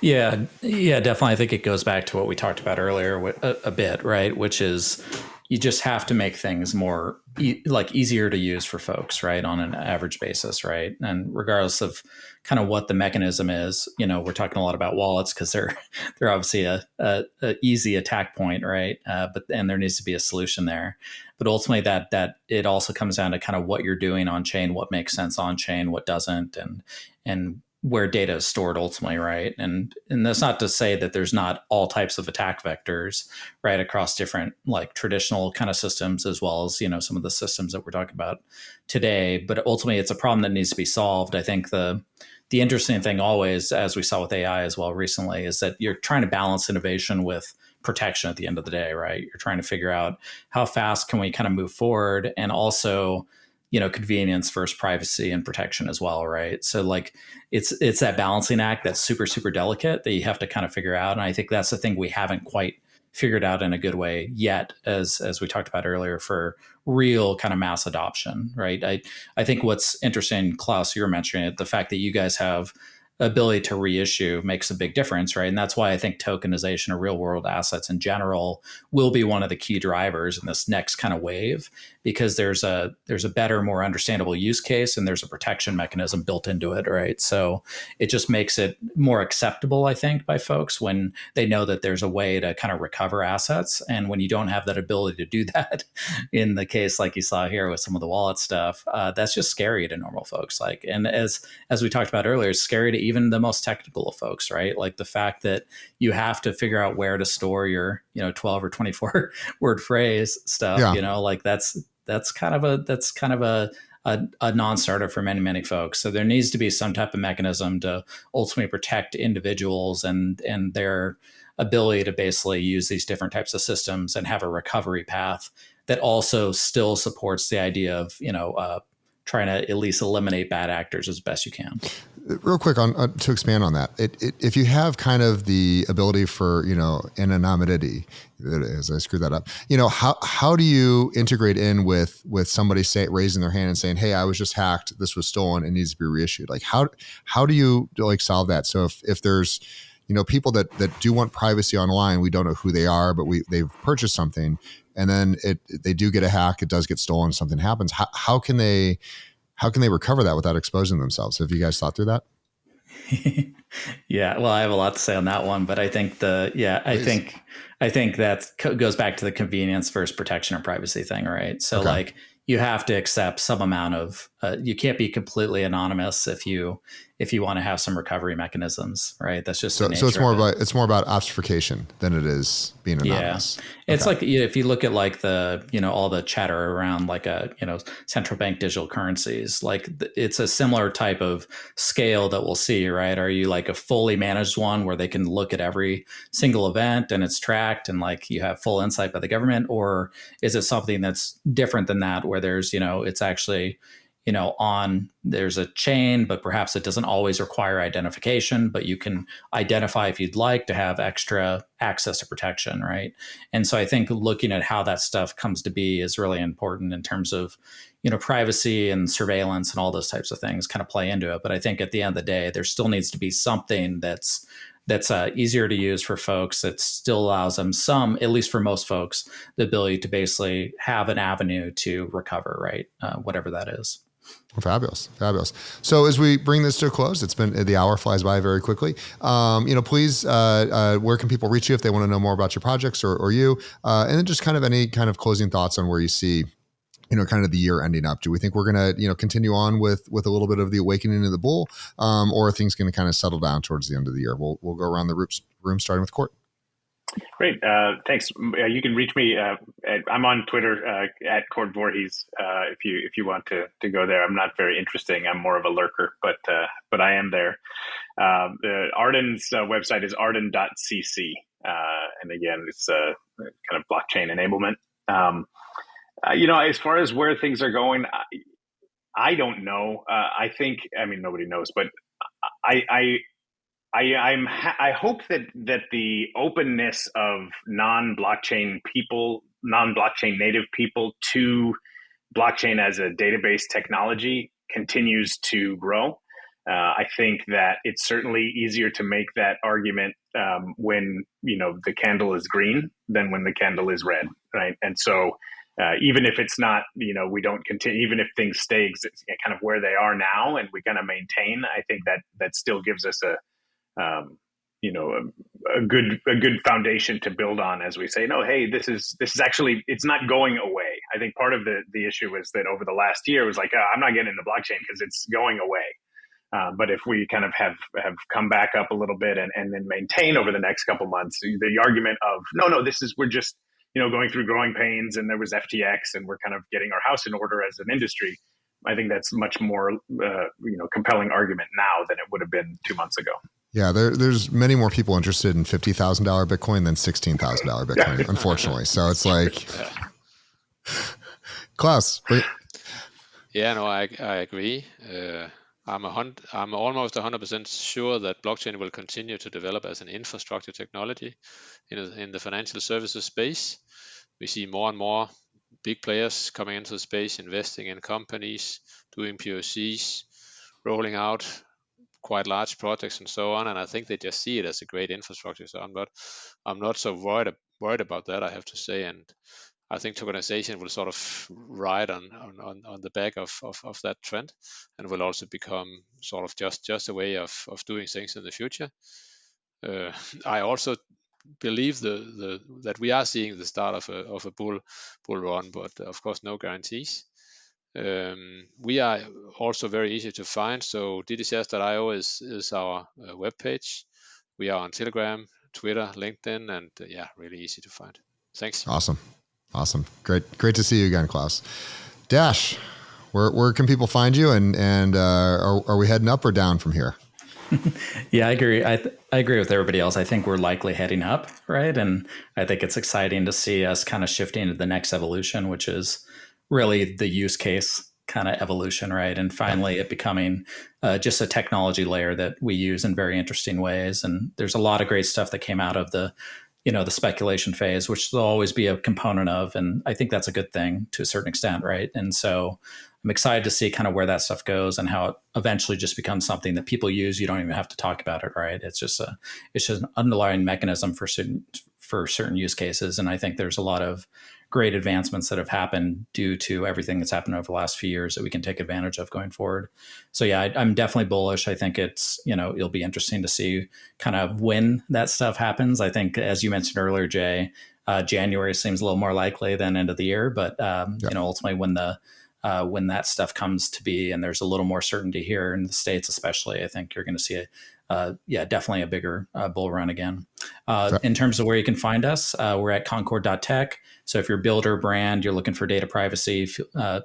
Yeah, definitely. I think it goes back to what we talked about earlier a bit, right? Which is you just have to make things more easier to use for folks, right, on an average basis, right? And regardless of kind of what the mechanism is, we're talking a lot about wallets because they're obviously a easy attack point, right? And there needs to be a solution there. But ultimately, that it also comes down to kind of what you're doing on chain, what makes sense on chain, what doesn't, and where data is stored ultimately, right? And that's not to say that there's not all types of attack vectors, right, across different like traditional kind of systems, as well as, some of the systems that we're talking about today. But ultimately, it's a problem that needs to be solved. I think the interesting thing always, as we saw with AI as well recently, is that you're trying to balance innovation with protection at the end of the day, right? You're trying to figure out how fast can we kind of move forward, and also convenience versus privacy and protection as well, right? So like it's that balancing act that's super, super delicate that you have to kind of figure out. And I think that's the thing we haven't quite figured out in a good way yet, as we talked about earlier, for real kind of mass adoption, right? I think what's interesting, Klaus, you were mentioning it, the fact that you guys have ability to reissue makes a big difference, right? And that's why I think tokenization of real world assets in general will be one of the key drivers in this next kind of wave, because there's a better, more understandable use case, and there's a protection mechanism built into it, right? So it just makes it more acceptable, I think, by folks when they know that there's a way to kind of recover assets. And when you don't have that ability to do that, in the case like you saw here with some of the wallet stuff, that's just scary to normal folks. Like, and as we talked about earlier, it's scary to even the most technical of folks, right? Like the fact that you have to figure out where to store your 12 or 24 word phrase stuff. Like that's kind of a non-starter for many folks. So there needs to be some type of mechanism to ultimately protect individuals and their ability to basically use these different types of systems and have a recovery path that also still supports the idea of trying to at least eliminate bad actors as best you can. Real quick on to expand on that, if you have kind of the ability for anonymity, as I screwed that up, how do you integrate in with somebody raising their hand and saying, hey, I was just hacked, this was stolen, it needs to be reissued? Like how do you like solve that? So if there's people that do want privacy online, we don't know who they are, but they've purchased something, and then they do get a hack, it does get stolen, something happens. How can they recover that without exposing themselves? Have you guys thought through that? Yeah, well, I have a lot to say on that one, but I think I think that goes back to the convenience versus protection or privacy thing, right? So okay. Like you have to accept some amount of you can't be completely anonymous if you want to have some recovery mechanisms, right? That's just so it's more about obfuscation than it is being anonymous. Yeah. It's like if you look at like the all the chatter around like central bank digital currencies, like it's a similar type of scale that we'll see, right? Are you like a fully managed one where they can look at every single event and it's tracked and like you have full insight by the government, or is it something that's different than that where there's it's actually there's a chain, but perhaps it doesn't always require identification, but you can identify if you'd like to have extra access to protection, right? And so I think looking at how that stuff comes to be is really important in terms of, privacy and surveillance and all those types of things kind of play into it. But I think at the end of the day, there still needs to be something that's that's easier to use for folks. That still allows them some, at least for most folks, the ability to basically have an avenue to recover, right? Whatever that is. Fabulous. So as we bring this to a close, it's been, the hour flies by very quickly. Please, where can people reach you if they want to know more about your projects or you? And then just kind of any kind of closing thoughts on where you see, kind of the year ending up. Do we think we're going to, continue on with a little bit of the awakening of the bull, or are things going to kind of settle down towards the end of the year? We'll go around the room starting with Coert. Great. Thanks. You can reach me. I'm on Twitter at Coert Voorhees. If you want to go there, I'm not very interesting. I'm more of a lurker, but I am there. Arden's website is arden.cc, and again, it's kind of blockchain enablement. As far as where things are going, I don't know. I think nobody knows, but I hope that the openness of non-blockchain native people to blockchain as a database technology continues to grow. I think that it's certainly easier to make that argument when the candle is green than when the candle is red, right? And so even if it's not, we don't continue, even if things stay kind of where they are now and we kind of maintain, I think that still gives us a good foundation to build on as we say, no, hey, this is actually, it's not going away. I think part of the issue was that over the last year it was like, I'm not getting into blockchain because it's going away. But if we kind of have come back up a little bit and then maintain over the next couple months, the argument of no, we're just, going through growing pains and there was FTX and we're kind of getting our house in order as an industry. I think that's much more, compelling argument now than it would have been 2 months ago. Yeah, there's many more people interested in $50,000 Bitcoin than $16,000 Bitcoin, unfortunately. So it's like, Klaus. Yeah, no, I agree. I'm almost 100% sure that blockchain will continue to develop as an infrastructure technology in the financial services space. We see more and more big players coming into the space, investing in companies, doing POCs, rolling out quite large projects and so on. And I think they just see it as a great infrastructure. So I'm not so worried about that, I have to say. And I think tokenization will sort of ride on the back of that trend, and will also become sort of just a way of doing things in the future. I also believe that we are seeing the start of a bull run, but of course no guarantees. We are also very easy to find. So DigiShares.io is our webpage. We are on Telegram, Twitter, LinkedIn, and really easy to find. Thanks. Awesome. Great to see you again, Klaus. Dash, where can people find you, and are we heading up or down from here? Yeah, I agree. I agree with everybody else. I think we're likely heading up, right? And I think it's exciting to see us kind of shifting to the next evolution, which is really the use case kind of evolution, right? And finally it becoming just a technology layer that we use in very interesting ways. And there's a lot of great stuff that came out of the speculation phase, which there'll always be a component of. And I think that's a good thing to a certain extent, right? And so I'm excited to see kind of where that stuff goes and how it eventually just becomes something that people use. You don't even have to talk about it, right? It's just an underlying mechanism for certain use cases. And I think there's a lot of great advancements that have happened due to everything that's happened over the last few years that we can take advantage of going forward. So yeah, I'm definitely bullish. I think it's, it'll be interesting to see kind of when that stuff happens. I think, as you mentioned earlier, Jay, January seems a little more likely than end of the year, but ultimately when that stuff comes to be and there's a little more certainty here in the States, especially, I think you're going to see definitely a bigger bull run again. In terms of where you can find us, we're at concord.tech. So if you're a builder brand, you're looking for data privacy,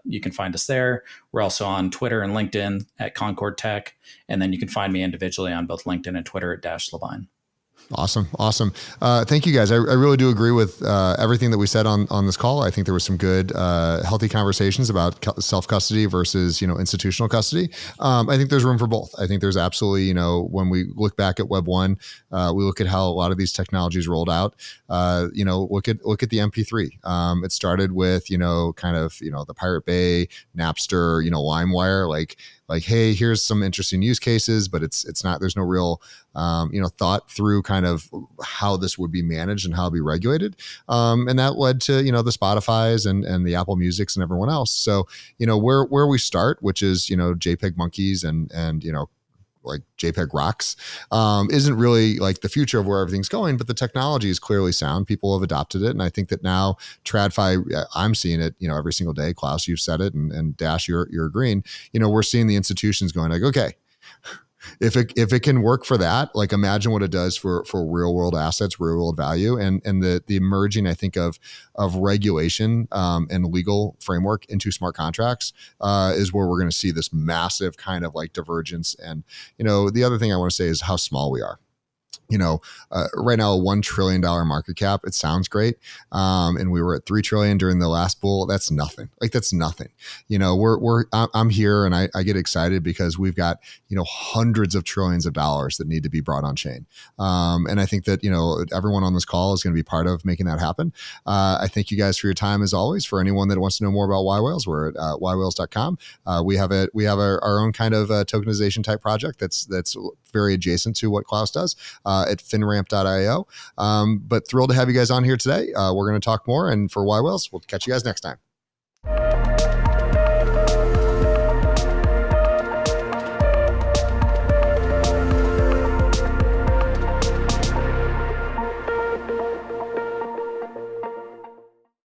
you can find us there. We're also on Twitter and LinkedIn at Concord Tech. And then you can find me individually on both LinkedIn and Twitter at Dash Lavine. Awesome. Thank you guys. I really do agree with everything that we said on this call. I think there was some good, healthy conversations about self-custody versus, institutional custody. I think there's room for both. I think there's absolutely, when we look back at Web 1, we look at how a lot of these technologies rolled out. Look at the MP3. It started with, the Pirate Bay, Napster, LimeWire. Like like, hey, here's some interesting use cases, but it's not, there's no real, thought through kind of how this would be managed and how it'd be regulated. And that led to, the Spotify's and the Apple Musics and everyone else. So, where we start, which is, JPEG monkeys and like JPEG rocks, isn't really like the future of where everything's going, but the technology is clearly sound. People have adopted it. And I think that now Tradfi, I'm seeing it, every single day. Klaus, you've said it, and Dash, you're agreeing, we're seeing the institutions going like, okay, if it can work for that, like imagine what it does for real world assets, real world value, and the emerging, I think, of regulation and legal framework into smart contracts is where we're going to see this massive kind of like divergence. And the other thing I want to say is how small we are. Right now, a $1 trillion market cap, it sounds great. And we were at 3 trillion during the last bull. That's nothing. Like, that's nothing. I'm here and I get excited because we've got, hundreds of trillions of dollars that need to be brought on chain. And I think that, everyone on this call is going to be part of making that happen. I thank you guys for your time as always. For anyone that wants to know more about yWhales, we're at yWhales.com. We have our own kind of tokenization type project that's very adjacent to what Klaus does at finramp.io. But thrilled to have you guys on here today. We're going to talk more. And for yWhales, we'll catch you guys next time.